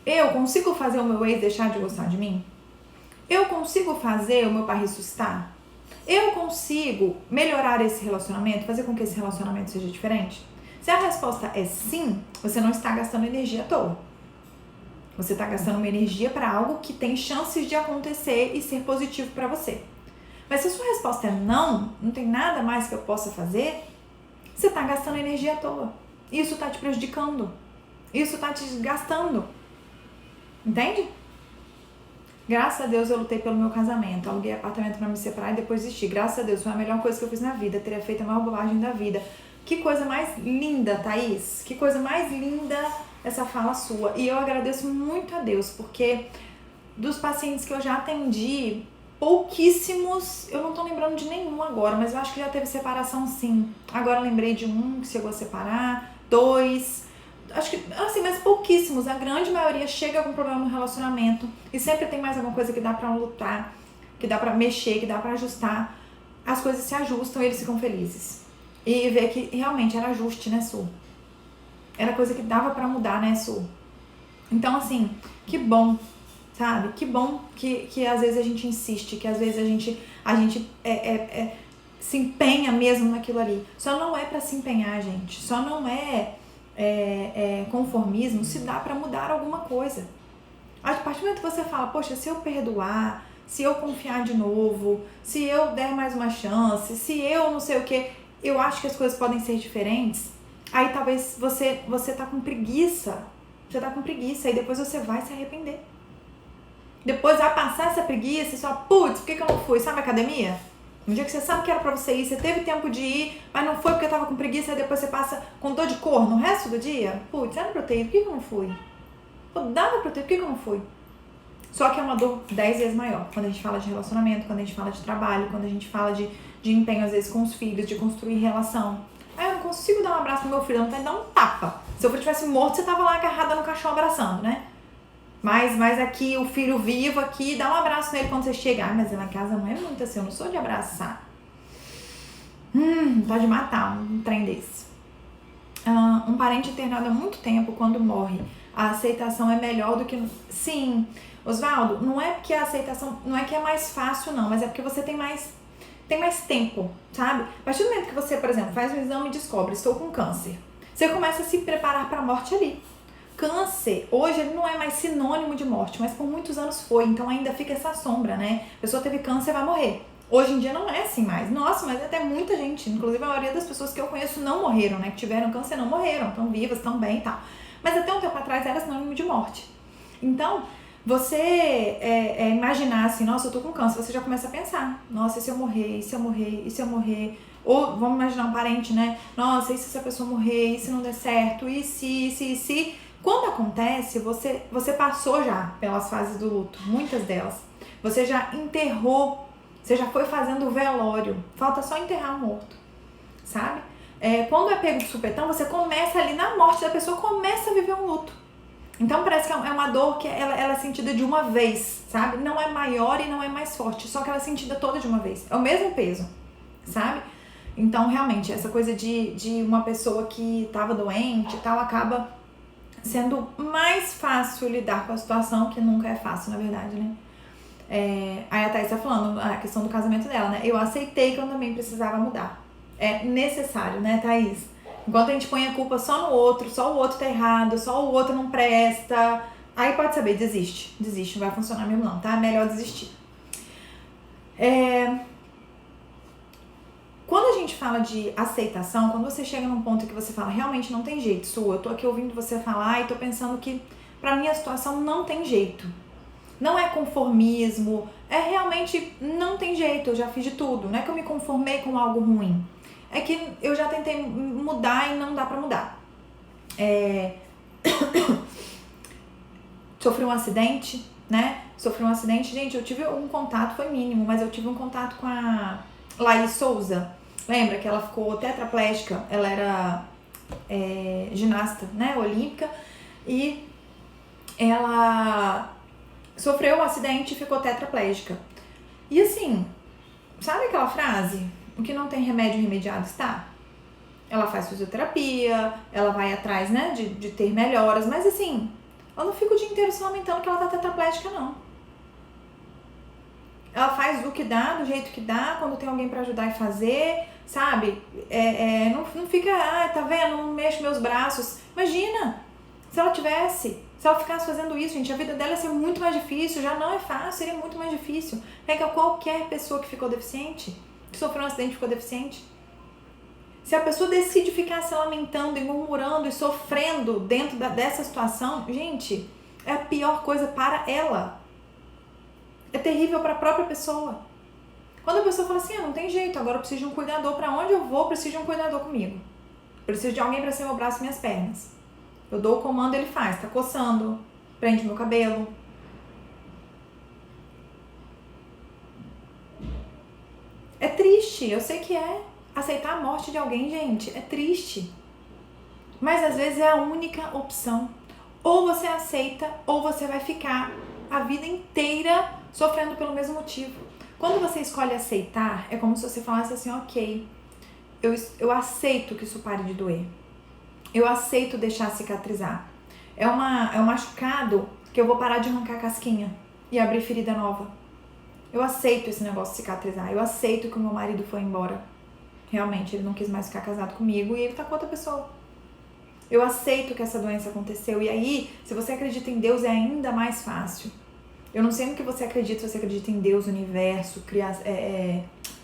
Eu consigo fazer o meu ex deixar de gostar de mim? Eu consigo fazer o meu pai ressuscitar? Eu consigo melhorar esse relacionamento, fazer com que esse relacionamento seja diferente? Se a resposta é sim, você não está gastando energia à toa. Você está gastando uma energia para algo que tem chances de acontecer e ser positivo para você. Mas se a sua resposta é não, não tem nada mais que eu possa fazer, você está gastando energia à toa. Isso está te prejudicando. Isso está te desgastando. Entende? Graças a Deus eu lutei pelo meu casamento. Aluguei apartamento para me separar e depois desisti. Graças a Deus, foi a melhor coisa que eu fiz na vida. Teria feito a maior bobagem da vida. Que coisa mais linda, Thaís. Que coisa mais linda essa fala sua. E eu agradeço muito a Deus, porque dos pacientes que eu já atendi, pouquíssimos, eu não tô lembrando de nenhum agora, mas eu acho que já teve separação sim. Agora eu lembrei de um que chegou a separar, 2, acho que, assim, mas pouquíssimos. A grande maioria chega com problema no relacionamento e sempre tem mais alguma coisa que dá pra lutar, que dá pra mexer, que dá pra ajustar. As coisas se ajustam e eles ficam felizes. E ver que realmente era ajuste, né, Su? Era coisa que dava pra mudar, né, Su? Então, assim, que bom, sabe? Que bom que às vezes a gente insiste, que às vezes a gente se empenha mesmo naquilo ali. Só não é pra se empenhar, gente. Só não é conformismo se dá pra mudar alguma coisa. A partir do momento que você fala, poxa, se eu perdoar, se eu confiar de novo, se eu der mais uma chance, se eu não sei o que, eu acho que as coisas podem ser diferentes. Aí talvez você tá com preguiça. Você tá com preguiça e depois você vai se arrepender. Depois vai passar essa preguiça e só, putz, por que eu não fui? Sabe a academia? Um dia que você sabe que era pra você ir, você teve tempo de ir, mas não foi porque tava com preguiça, e depois você passa com dor de cor no resto do dia. Putz, era pra eu ter ido, por que eu não fui? Pô, dava pra eu ter ido, por que eu não fui? Só que é uma dor 10 vezes maior. Quando a gente fala de relacionamento, quando a gente fala de trabalho, quando a gente fala de empenho, às vezes, com os filhos, de construir relação. Aí eu não consigo dar um abraço no meu filho, eu não tenho que dar um tapa. Se eu tivesse morto, você tava lá agarrada no caixão abraçando, né? Mas aqui, o filho vivo aqui, dá um abraço nele quando você chega. Ah, mas lá em casa não é muito assim, eu não sou de abraçar. Pode matar um trem desse. Um parente internado há muito tempo, quando morre, a aceitação é melhor do que... Sim, Osvaldo, não é porque a aceitação, não é que é mais fácil não, mas é porque você tem mais tempo, sabe? A partir do momento que você, por exemplo, faz um exame e descobre, estou com câncer, você começa a se preparar para a morte ali. Câncer, hoje ele não é mais sinônimo de morte, mas por muitos anos foi, então ainda fica essa sombra, né? A pessoa teve câncer, vai morrer. Hoje em dia não é assim mais. Nossa, mas até muita gente, inclusive a maioria das pessoas que eu conheço não morreram, né? Que tiveram câncer não morreram, estão vivas, estão bem e tal. Mas até um tempo atrás era sinônimo de morte. Então, você imaginar assim, nossa, eu tô com câncer, você já começa a pensar, nossa, e se eu morrer, e se eu morrer, e se eu morrer? Ou vamos imaginar um parente, né? Nossa, e se essa pessoa morrer, e se não der certo, e se? Quando acontece, você passou já pelas fases do luto, muitas delas. Você já enterrou, você já foi fazendo o velório, falta só enterrar o morto, sabe? Quando é pego de supetão, você começa ali na morte da pessoa, começa a viver um luto. Então parece que é uma dor que ela é sentida de uma vez, sabe? Não é maior e não é mais forte, só que ela é sentida toda de uma vez. É o mesmo peso, sabe? Então realmente, essa coisa de uma pessoa que estava doente e tal, acaba sendo mais fácil lidar com a situação, que nunca é fácil, na verdade, né? Aí a Thaís tá falando a questão do casamento dela, né? Eu aceitei que eu também precisava mudar. É necessário, né, Thaís? Enquanto a gente põe a culpa só no outro, só o outro tá errado, só o outro não presta, aí pode saber, desiste, não vai funcionar mesmo não, tá? Melhor desistir. Quando a gente fala de aceitação, quando você chega num ponto que você fala, realmente não tem jeito, Su, eu tô aqui ouvindo você falar e tô pensando que pra mim a situação não tem jeito. Não é conformismo, realmente não tem jeito, eu já fiz de tudo, não é que eu me conformei com algo ruim. É que eu já tentei mudar e não dá pra mudar. Sofri um acidente, né? Gente, eu tive um contato, foi mínimo, mas eu tive um contato com a Laís Souza. Lembra que ela ficou tetraplégica? Ela era ginasta, né? Olímpica. E ela sofreu um acidente e ficou tetraplégica. E assim, sabe aquela frase? O que não tem remédio remediado está? Ela faz fisioterapia, ela vai atrás, né, de ter melhoras, mas assim, ela não fica o dia inteiro se lamentando que ela tá tetraplégica, não. Ela faz o que dá, do jeito que dá, quando tem alguém pra ajudar e fazer, sabe? Não fica, tá vendo, não mexo meus braços. Imagina, se ela ficasse fazendo isso, gente, a vida dela ia ser muito mais difícil, já não é fácil, seria muito mais difícil. Pega qualquer pessoa que ficou deficiente, que sofreu um acidente e ficou deficiente. Se a pessoa decide ficar se lamentando e murmurando e sofrendo dentro dessa situação, gente, é a pior coisa para ela. É terrível para a própria pessoa. Quando a pessoa fala assim, não tem jeito, agora eu preciso de um cuidador, para onde eu vou, preciso de um cuidador comigo. Preciso de alguém para ser meu braço e minhas pernas. Eu dou o comando, ele faz, tá coçando, prende meu cabelo. É triste, eu sei que é. Aceitar a morte de alguém, gente, é triste. Mas às vezes é a única opção. Ou você aceita, ou você vai ficar a vida inteira sofrendo pelo mesmo motivo. Quando você escolhe aceitar, é como se você falasse assim, ok, eu aceito que isso pare de doer. Eu aceito deixar cicatrizar. É um machucado que eu vou parar de arrancar casquinha e abrir ferida nova. Eu aceito esse negócio de cicatrizar. Eu aceito que o meu marido foi embora. Realmente, ele não quis mais ficar casado comigo e ele tá com outra pessoa. Eu aceito que essa doença aconteceu. E aí, se você acredita em Deus, é ainda mais fácil. Eu não sei no que você acredita, se você acredita em Deus, universo,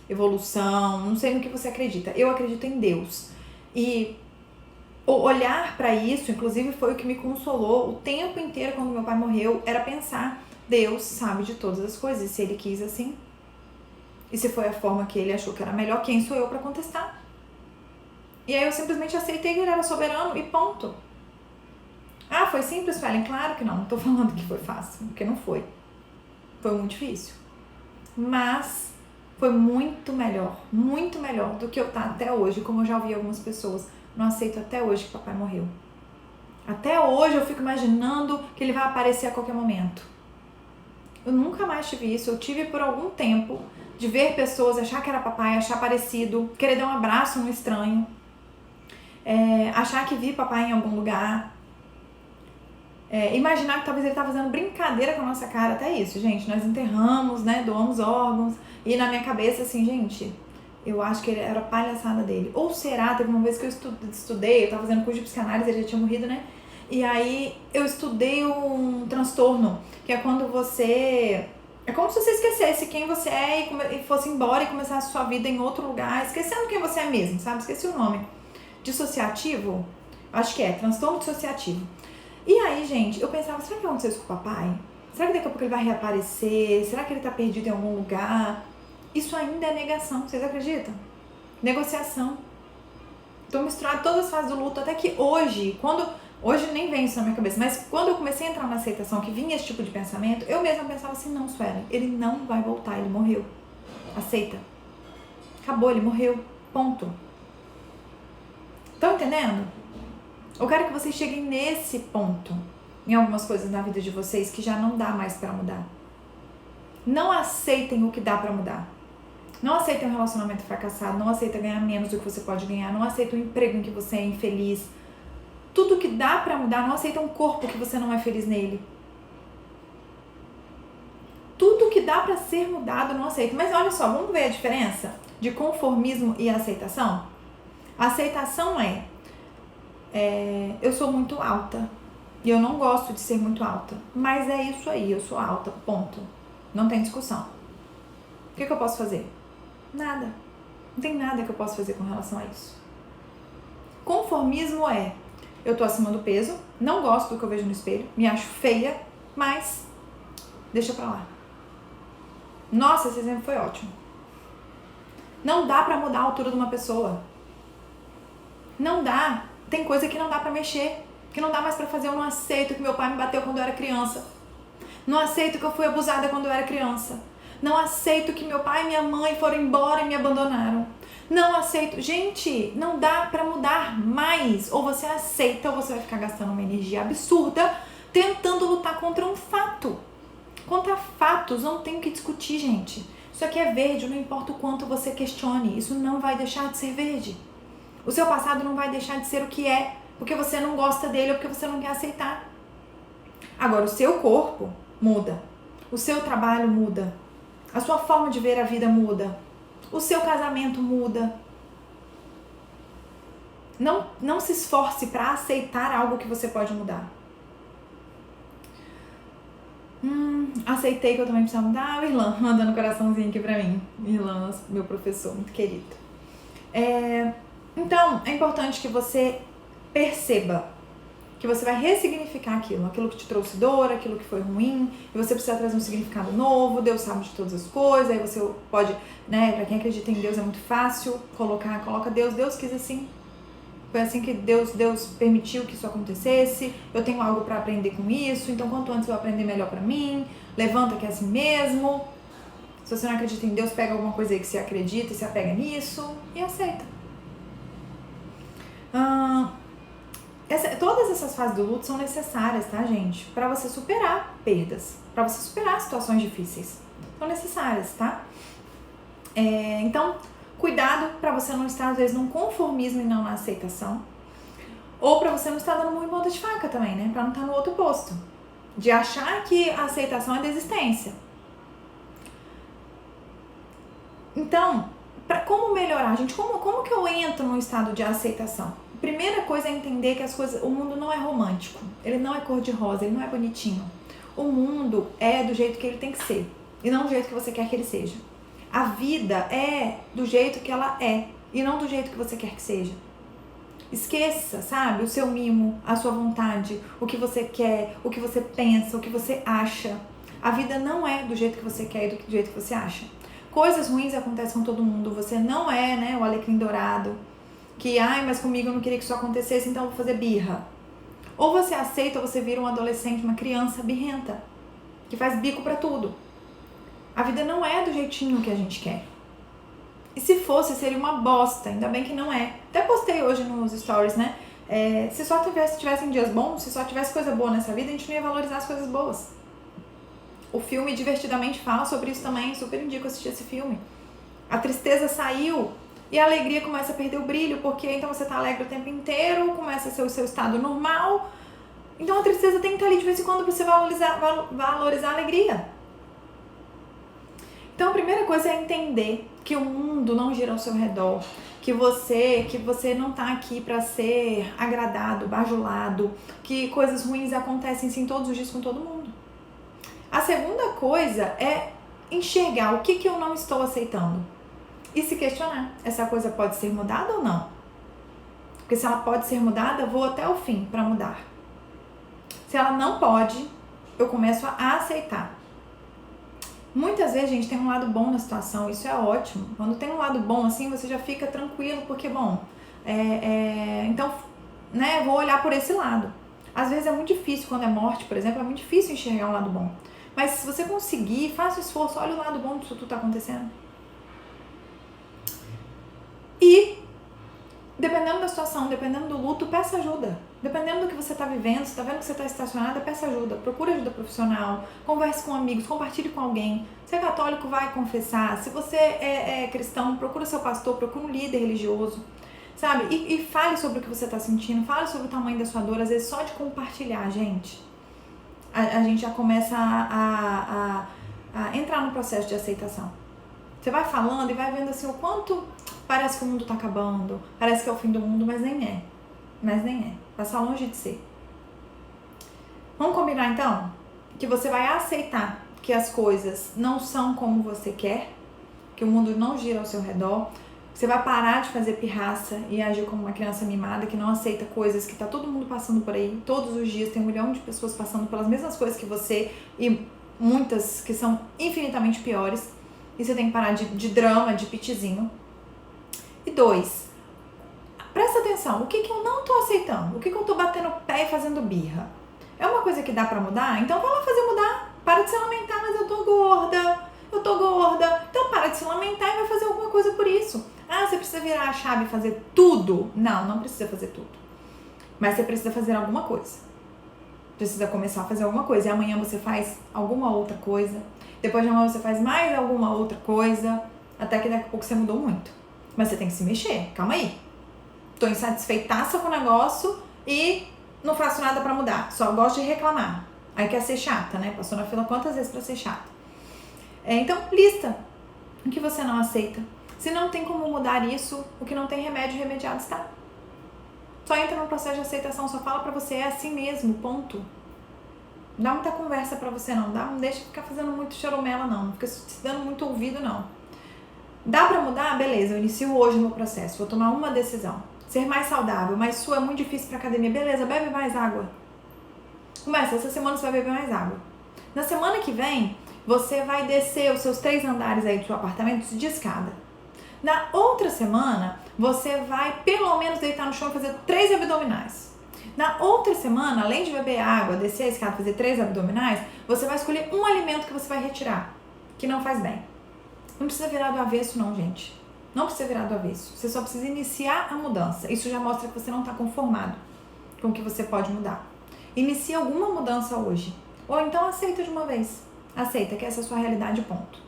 evolução, não sei no que você acredita. Eu acredito em Deus. E olhar pra isso, inclusive, foi o que me consolou o tempo inteiro quando meu pai morreu, era pensar, Deus sabe de todas as coisas, se ele quis assim. E se foi a forma que ele achou que era melhor, quem sou eu pra contestar? E aí eu simplesmente aceitei que ele era soberano e ponto. Ah, foi simples, Felen? Claro que não. Não tô falando que foi fácil, porque não foi. Foi muito difícil. Mas foi muito melhor do que eu tá até hoje, como eu já ouvi algumas pessoas. Não aceito até hoje que papai morreu. Até hoje eu fico imaginando que ele vai aparecer a qualquer momento. Eu nunca mais tive isso. Eu tive por algum tempo de ver pessoas, achar que era papai, achar parecido, querer dar um abraço num estranho, achar que vi papai em algum lugar, imaginar que talvez ele tá fazendo brincadeira com a nossa cara, até isso, gente, nós enterramos, né, doamos órgãos, e na minha cabeça, assim, gente, eu acho que era palhaçada dele, ou será, teve uma vez que eu estudei, eu tava fazendo curso de psicanálise, ele já tinha morrido, né, e aí eu estudei um transtorno, que é quando você É como se você esquecesse quem você é e fosse embora e começasse sua vida em outro lugar, esquecendo quem você é mesmo, sabe? Esqueci o nome. Dissociativo? Acho que é, transtorno dissociativo. E aí, gente, eu pensava, será que aconteceu isso com o papai? Será que daqui a pouco ele vai reaparecer? Será que ele tá perdido em algum lugar? Isso ainda é negação, vocês acreditam? Negociação. Tô misturando todas as fases do luto, até que hoje, hoje nem vem isso na minha cabeça, mas quando eu comecei a entrar na aceitação, que vinha esse tipo de pensamento, eu mesma pensava assim, não, Suelen, ele não vai voltar, ele morreu. Aceita. Acabou, ele morreu. Ponto. Estão entendendo? Eu quero que vocês cheguem nesse ponto em algumas coisas na vida de vocês que já não dá mais pra mudar. Não aceitem o que dá pra mudar. Não aceitem um relacionamento fracassado, não aceitem ganhar menos do que você pode ganhar, não aceitem um emprego em que você é infeliz. Tudo que dá pra mudar, não aceita um corpo que você não é feliz nele. Tudo que dá pra ser mudado, não aceita. Mas olha só, vamos ver a diferença de conformismo e aceitação? A aceitação eu sou muito alta e eu não gosto de ser muito alta, mas é isso aí, eu sou alta, ponto. Não tem discussão. O que eu posso fazer? Nada. Não tem nada que eu possa fazer com relação a isso. Conformismo eu tô acima do peso, não gosto do que eu vejo no espelho, me acho feia, mas deixa pra lá. Nossa, esse exemplo foi ótimo. Não dá pra mudar a altura de uma pessoa. Não dá. Tem coisa que não dá pra mexer, que não dá mais pra fazer. Eu não aceito que meu pai me bateu quando eu era criança. Não aceito que eu fui abusada quando eu era criança. Não aceito que meu pai e minha mãe foram embora e me abandonaram. Não aceito. Gente, não dá pra mudar mais. Ou você aceita ou você vai ficar gastando uma energia absurda tentando lutar contra um fato. Contra fatos, não tem o que discutir, gente. Isso aqui é verde, não importa o quanto você questione. Isso não vai deixar de ser verde. O seu passado não vai deixar de ser o que é, porque você não gosta dele ou porque você não quer aceitar. Agora, o seu corpo muda. O seu trabalho muda. A sua forma de ver a vida muda. O seu casamento muda. Não se esforce para aceitar algo que você pode mudar. Aceitei que eu também precisava mudar. O Irlan mandando um coraçãozinho aqui pra mim. Irlan, meu professor, muito querido. Então, é importante que você perceba que você vai ressignificar aquilo que te trouxe dor, aquilo que foi ruim, e você precisa trazer um significado novo. Deus sabe de todas as coisas, aí você pode, pra quem acredita em Deus é muito fácil, coloca Deus quis assim, foi assim que Deus permitiu que isso acontecesse, eu tenho algo pra aprender com isso, então quanto antes eu aprender melhor pra mim, levanta que é assim mesmo. Se você não acredita em Deus, pega alguma coisa aí que você acredita e se apega nisso e aceita. Todas essas fases do luto são necessárias, tá, gente? Pra você superar perdas, pra você superar situações difíceis. São necessárias, tá? Então, cuidado pra você não estar, às vezes, num conformismo e não na aceitação. Ou pra você não estar dando murro em ponta de faca também, né? Pra não estar no outro posto. De achar que a aceitação é desistência. Então, como melhorar, gente? Como que eu entro num estado de aceitação? Primeira coisa é entender que o mundo não é romântico, ele não é cor-de-rosa, ele não é bonitinho. O mundo é do jeito que ele tem que ser, e não do jeito que você quer que ele seja. A vida é do jeito que ela é, e não do jeito que você quer que seja. Esqueça, sabe, o seu mimo, a sua vontade, o que você quer, o que você pensa, o que você acha. A vida não é do jeito que você quer e do jeito que você acha. Coisas ruins acontecem com todo mundo, você não é, o alecrim dourado. Que, mas comigo eu não queria que isso acontecesse, então eu vou fazer birra. Ou você aceita ou você vira um adolescente, uma criança birrenta, que faz bico pra tudo. A vida não é do jeitinho que a gente quer. E se fosse, seria uma bosta, ainda bem que não é. Até postei hoje nos stories, né? Se só tivessem dias bons, se só tivesse coisa boa nessa vida, a gente não ia valorizar as coisas boas. O filme Divertidamente fala sobre isso também, super indico assistir esse filme. A tristeza saiu e a alegria começa a perder o brilho, porque então você tá alegre o tempo inteiro, começa a ser o seu estado normal. Então a tristeza tem que estar ali de vez em quando pra você valorizar a alegria. Então a primeira coisa é entender que o mundo não gira ao seu redor, que você não tá aqui pra ser agradado, bajulado, que coisas ruins acontecem sim todos os dias com todo mundo. A segunda coisa é enxergar o que eu não estou aceitando e se questionar, essa coisa pode ser mudada ou não? Porque se ela pode ser mudada, eu vou até o fim para mudar. Se ela não pode, eu começo a aceitar. Muitas vezes, gente, tem um lado bom na situação, isso é ótimo. Quando tem um lado bom assim, você já fica tranquilo, porque, bom, então, né, vou olhar por esse lado. Às vezes é muito difícil, quando é morte, por exemplo, é muito difícil enxergar um lado bom. Mas se você conseguir, faça o esforço, olha o lado bom disso tudo tá acontecendo. E, dependendo da situação, dependendo do luto, peça ajuda. Dependendo do que você está vivendo, se tá vendo que você está estacionada, peça ajuda. Procure ajuda profissional, converse com amigos, compartilhe com alguém. Se é católico, vai confessar. Se você é cristão, procure seu pastor, procure um líder religioso. Sabe? E fale sobre o que você está sentindo, fale sobre o tamanho da sua dor. Às vezes, só de compartilhar, gente, a gente já começa a entrar no processo de aceitação. Você vai falando e vai vendo assim o quanto parece que o mundo tá acabando, parece que é o fim do mundo, mas nem é. Passa longe de ser. Vamos combinar então? Que você vai aceitar que as coisas não são como você quer, que o mundo não gira ao seu redor. Você vai parar de fazer pirraça e agir como uma criança mimada que não aceita coisas que tá todo mundo passando por aí. Todos os dias tem 1 milhão de pessoas passando pelas mesmas coisas que você e muitas que são infinitamente piores. E você tem que parar de drama, de pitizinho. E 2, presta atenção, o que eu não tô aceitando? O que eu tô batendo o pé e fazendo birra? É uma coisa que dá pra mudar? Então vai lá fazer mudar. Para de se lamentar, mas eu tô gorda. Então para de se lamentar e vai fazer alguma coisa por isso. Ah, você precisa virar a chave e fazer tudo? Não precisa fazer tudo. Mas você precisa fazer alguma coisa. Precisa começar a fazer alguma coisa. E amanhã você faz alguma outra coisa. Depois de amanhã você faz mais alguma outra coisa. Até que daqui a pouco você mudou muito. Mas você tem que se mexer. Calma aí. Tô insatisfeitaça com o negócio e não faço nada pra mudar. Só gosto de reclamar. Aí quer ser chata, né? Passou na fila quantas vezes pra ser chata? Então, lista o que você não aceita. Se não tem como mudar isso, o que não tem remédio, remediado está. Só entra no processo de aceitação, só fala pra você, é assim mesmo, ponto. Não dá muita conversa pra você não deixa ficar fazendo muito choromela não fica se dando muito ouvido não. Dá pra mudar? Beleza, eu inicio hoje no processo, vou tomar uma decisão. Ser mais saudável, mas sua é muito difícil pra academia, beleza, bebe mais água. Começa, essa semana você vai beber mais água. Na semana que vem, você vai descer os seus 3 andares aí do seu apartamento de escada. Na outra semana, você vai pelo menos deitar no chão e fazer 3 abdominais. Na outra semana, além de beber água, descer a escada e fazer 3 abdominais, você vai escolher um alimento que você vai retirar, que não faz bem. Não precisa virar do avesso não, gente. Não precisa virar do avesso. Você só precisa iniciar a mudança. Isso já mostra que você não está conformado com o que você pode mudar. Inicie alguma mudança hoje. Ou então aceita de uma vez. Aceita que essa é a sua realidade, ponto.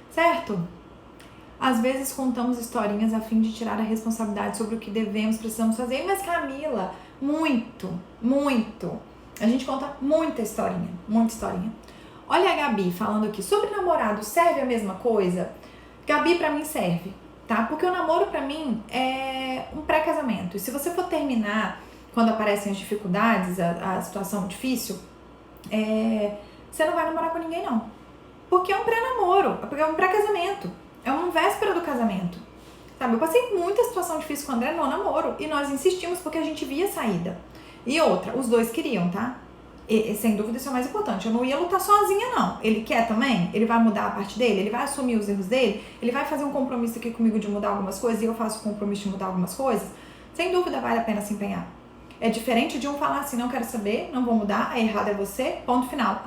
Certo? Às vezes contamos historinhas a fim de tirar a responsabilidade sobre o que devemos, precisamos fazer. Mas Camila, muito. A gente conta muita historinha. Olha a Gabi falando aqui, sobre namorado, serve a mesma coisa? Gabi, pra mim serve, tá? Porque o namoro pra mim é um pré-casamento. E se você for terminar quando aparecem as dificuldades, a situação difícil, você não vai namorar com ninguém não. Porque é um pré-namoro, porque é um pré-casamento. É uma véspera do casamento. Sabe, eu passei muita situação difícil com o André no namoro e nós insistimos porque a gente via saída. E outra, os dois queriam, tá? E sem dúvida isso é o mais importante. Eu não ia lutar sozinha, não. Ele quer também? Ele vai mudar a parte dele? Ele vai assumir os erros dele? Ele vai fazer um compromisso aqui comigo de mudar algumas coisas e eu faço o compromisso de mudar algumas coisas? Sem dúvida vale a pena se empenhar. É diferente de um falar assim, não quero saber, não vou mudar, a errado é você, ponto final.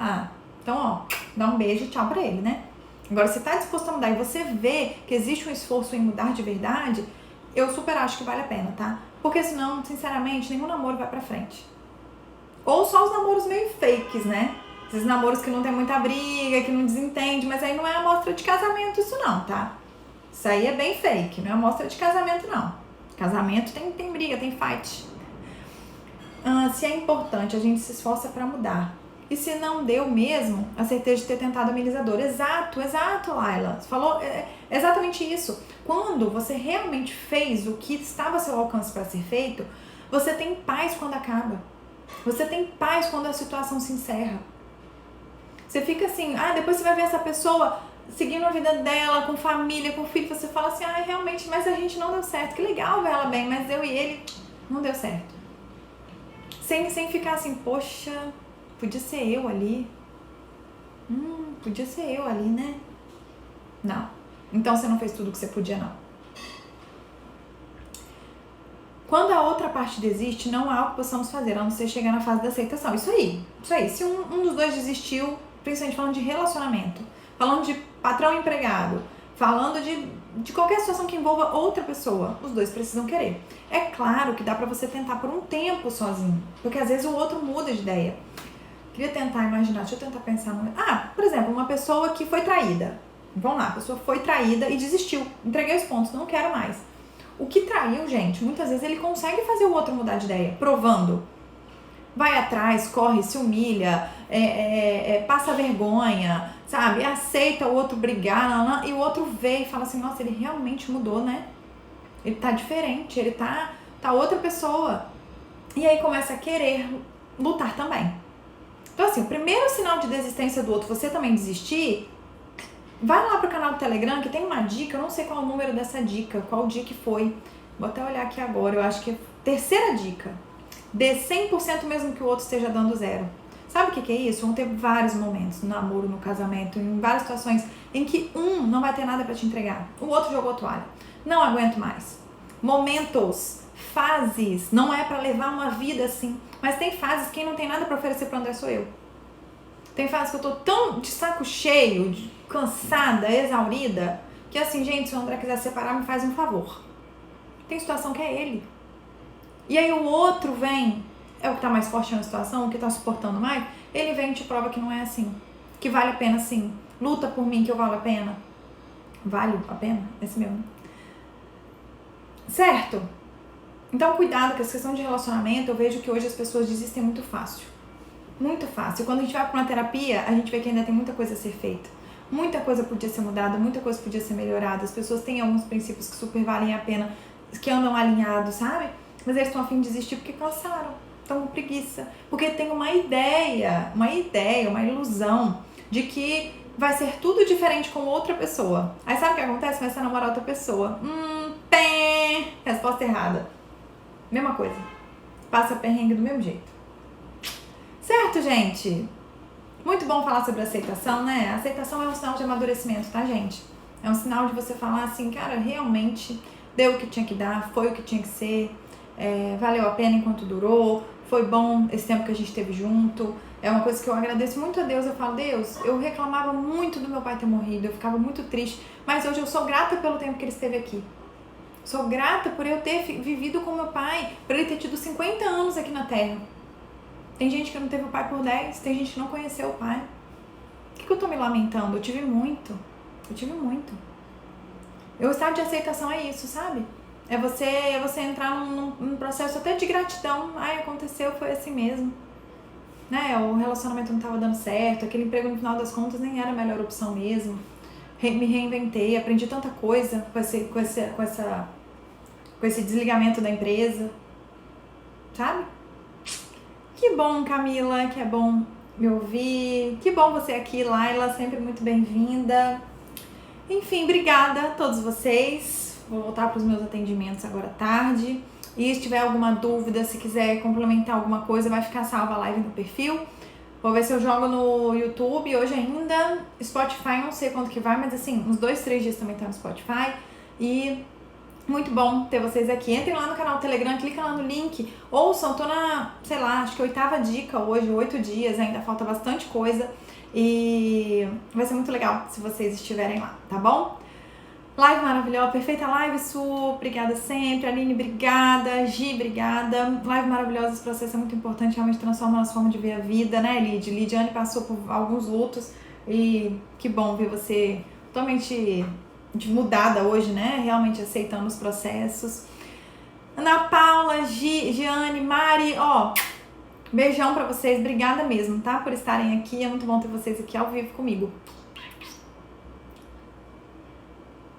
Então, ó, dá um beijo e tchau pra ele, né? Agora, você tá disposto a mudar e você vê que existe um esforço em mudar de verdade, eu super acho que vale a pena, tá? Porque senão, sinceramente, nenhum namoro vai pra frente. Ou só os namoros meio fakes, né? Esses namoros que não tem muita briga, que não desentende, mas aí não é amostra de casamento isso não, tá? Isso aí é bem fake, não é amostra de casamento não. Casamento tem briga, tem fight. Se é importante, a gente se esforça pra mudar. E se não deu mesmo, a certeza de ter tentado amenizador. Exato, Laila. Você falou exatamente isso. Quando você realmente fez o que estava ao seu alcance para ser feito, você tem paz quando acaba. Você tem paz quando a situação se encerra. Você fica assim, depois você vai ver essa pessoa seguindo a vida dela, com família, com filho, você fala assim, realmente, mas a gente não deu certo, que legal ver ela bem, mas eu e ele não deu certo. Sem ficar assim, poxa, podia ser eu ali. Podia ser eu ali, né? Não. Então você não fez tudo o que você podia, não. Quando a outra parte desiste, não há o que possamos fazer, a não ser chegar na fase da aceitação. Isso aí. Se um dos dois desistiu, principalmente falando de relacionamento, falando de patrão e empregado, falando de qualquer situação que envolva outra pessoa, os dois precisam querer. É claro que dá pra você tentar por um tempo sozinho, porque às vezes o outro muda de ideia. Queria tentar imaginar, deixa eu tentar pensar. Por exemplo, uma pessoa que foi traída. Vamos lá, a pessoa foi traída e desistiu. Entreguei os pontos, não quero mais. O que traiu, gente, muitas vezes ele consegue fazer o outro mudar de ideia, provando. Vai atrás, corre, se humilha, passa vergonha, sabe? Aceita o outro brigar, e o outro vê e fala assim, nossa, ele realmente mudou, né? Ele tá diferente, ele tá outra pessoa. E aí começa a querer lutar também. Então assim, o primeiro sinal de desistência do outro, você também desistir, vai lá pro canal do Telegram que tem uma dica, eu não sei qual é o número dessa dica, qual dia que foi. Vou até olhar aqui agora, eu acho que é a terceira dica. Dê 100% mesmo que o outro esteja dando 0. Sabe o que é isso? Vão ter vários momentos no namoro, no casamento, em várias situações em que um não vai ter nada pra te entregar. O outro jogou a toalha. Não aguento mais. Momentos, fases, não é pra levar uma vida assim. Mas tem fases que quem não tem nada pra oferecer pro André sou eu. Tem fases que eu tô tão de saco cheio, cansada, exaurida, que assim, gente, se o André quiser separar, me faz um favor. Tem situação que é ele. E aí o outro vem, é o que tá mais forte na situação, o que tá suportando mais, ele vem e te prova que não é assim. Que vale a pena sim. Luta por mim que eu valo a pena. Vale a pena? Esse mesmo. Certo? Então cuidado com essa questão de relacionamento, eu vejo que hoje as pessoas desistem muito fácil. Muito fácil. Quando a gente vai pra uma terapia, a gente vê que ainda tem muita coisa a ser feita. Muita coisa podia ser mudada, muita coisa podia ser melhorada. As pessoas têm alguns princípios que super valem a pena, que andam alinhados, sabe? Mas eles estão a fim de desistir porque cansaram, estão com preguiça. Porque tem uma ideia, uma ilusão de que vai ser tudo diferente com outra pessoa. Aí sabe o que acontece? Começa a namorar outra pessoa. Resposta errada. Mesma coisa. Passa perrengue do mesmo jeito. Certo, gente? Muito bom falar sobre aceitação, né? A aceitação é um sinal de amadurecimento, tá, gente? É um sinal de você falar assim, cara, realmente deu o que tinha que dar, foi o que tinha que ser, valeu a pena enquanto durou, foi bom esse tempo que a gente teve junto. É uma coisa que eu agradeço muito a Deus. Eu falo, Deus, eu reclamava muito do meu pai ter morrido, eu ficava muito triste, mas hoje eu sou grata pelo tempo que ele esteve aqui. Sou grata por eu ter vivido com meu pai, por ele ter tido 50 anos aqui na Terra. Tem gente que não teve o pai por 10, tem gente que não conheceu o pai. O que eu tô me lamentando? Eu tive muito. O estado de aceitação é isso, sabe? É você entrar num processo até de gratidão. Aconteceu, foi assim mesmo. Né? O relacionamento não tava dando certo, aquele emprego no final das contas nem era a melhor opção mesmo. Me reinventei, aprendi tanta coisa com esse desligamento da empresa. Sabe? Que bom, Camila, que é bom me ouvir. Que bom você aqui, Laila, sempre muito bem-vinda. Enfim, obrigada a todos vocês. Vou voltar para os meus atendimentos agora à tarde. E se tiver alguma dúvida, se quiser complementar alguma coisa, vai ficar salva a live no perfil. Vou ver se eu jogo no YouTube hoje ainda. Spotify, não sei quanto que vai, mas assim, uns 2, 3 dias também tá no Spotify. E muito bom ter vocês aqui. Entrem lá no canal do Telegram, clica lá no link. Ouçam, tô na, sei lá, acho que 8ª dica hoje, 8 dias, ainda falta bastante coisa. E vai ser muito legal se vocês estiverem lá, tá bom? Live maravilhosa, perfeita live, Su, obrigada sempre. Aline, obrigada. Gi, obrigada. Live maravilhosa, esse processo é muito importante, realmente transforma a nossa forma de ver a vida, né, Lid? Lidiane passou por alguns lutos e que bom ver você totalmente mudada hoje, né? Realmente aceitando os processos. Ana Paula, Giane, Mari, beijão pra vocês, obrigada mesmo, tá? Por estarem aqui, é muito bom ter vocês aqui ao vivo comigo.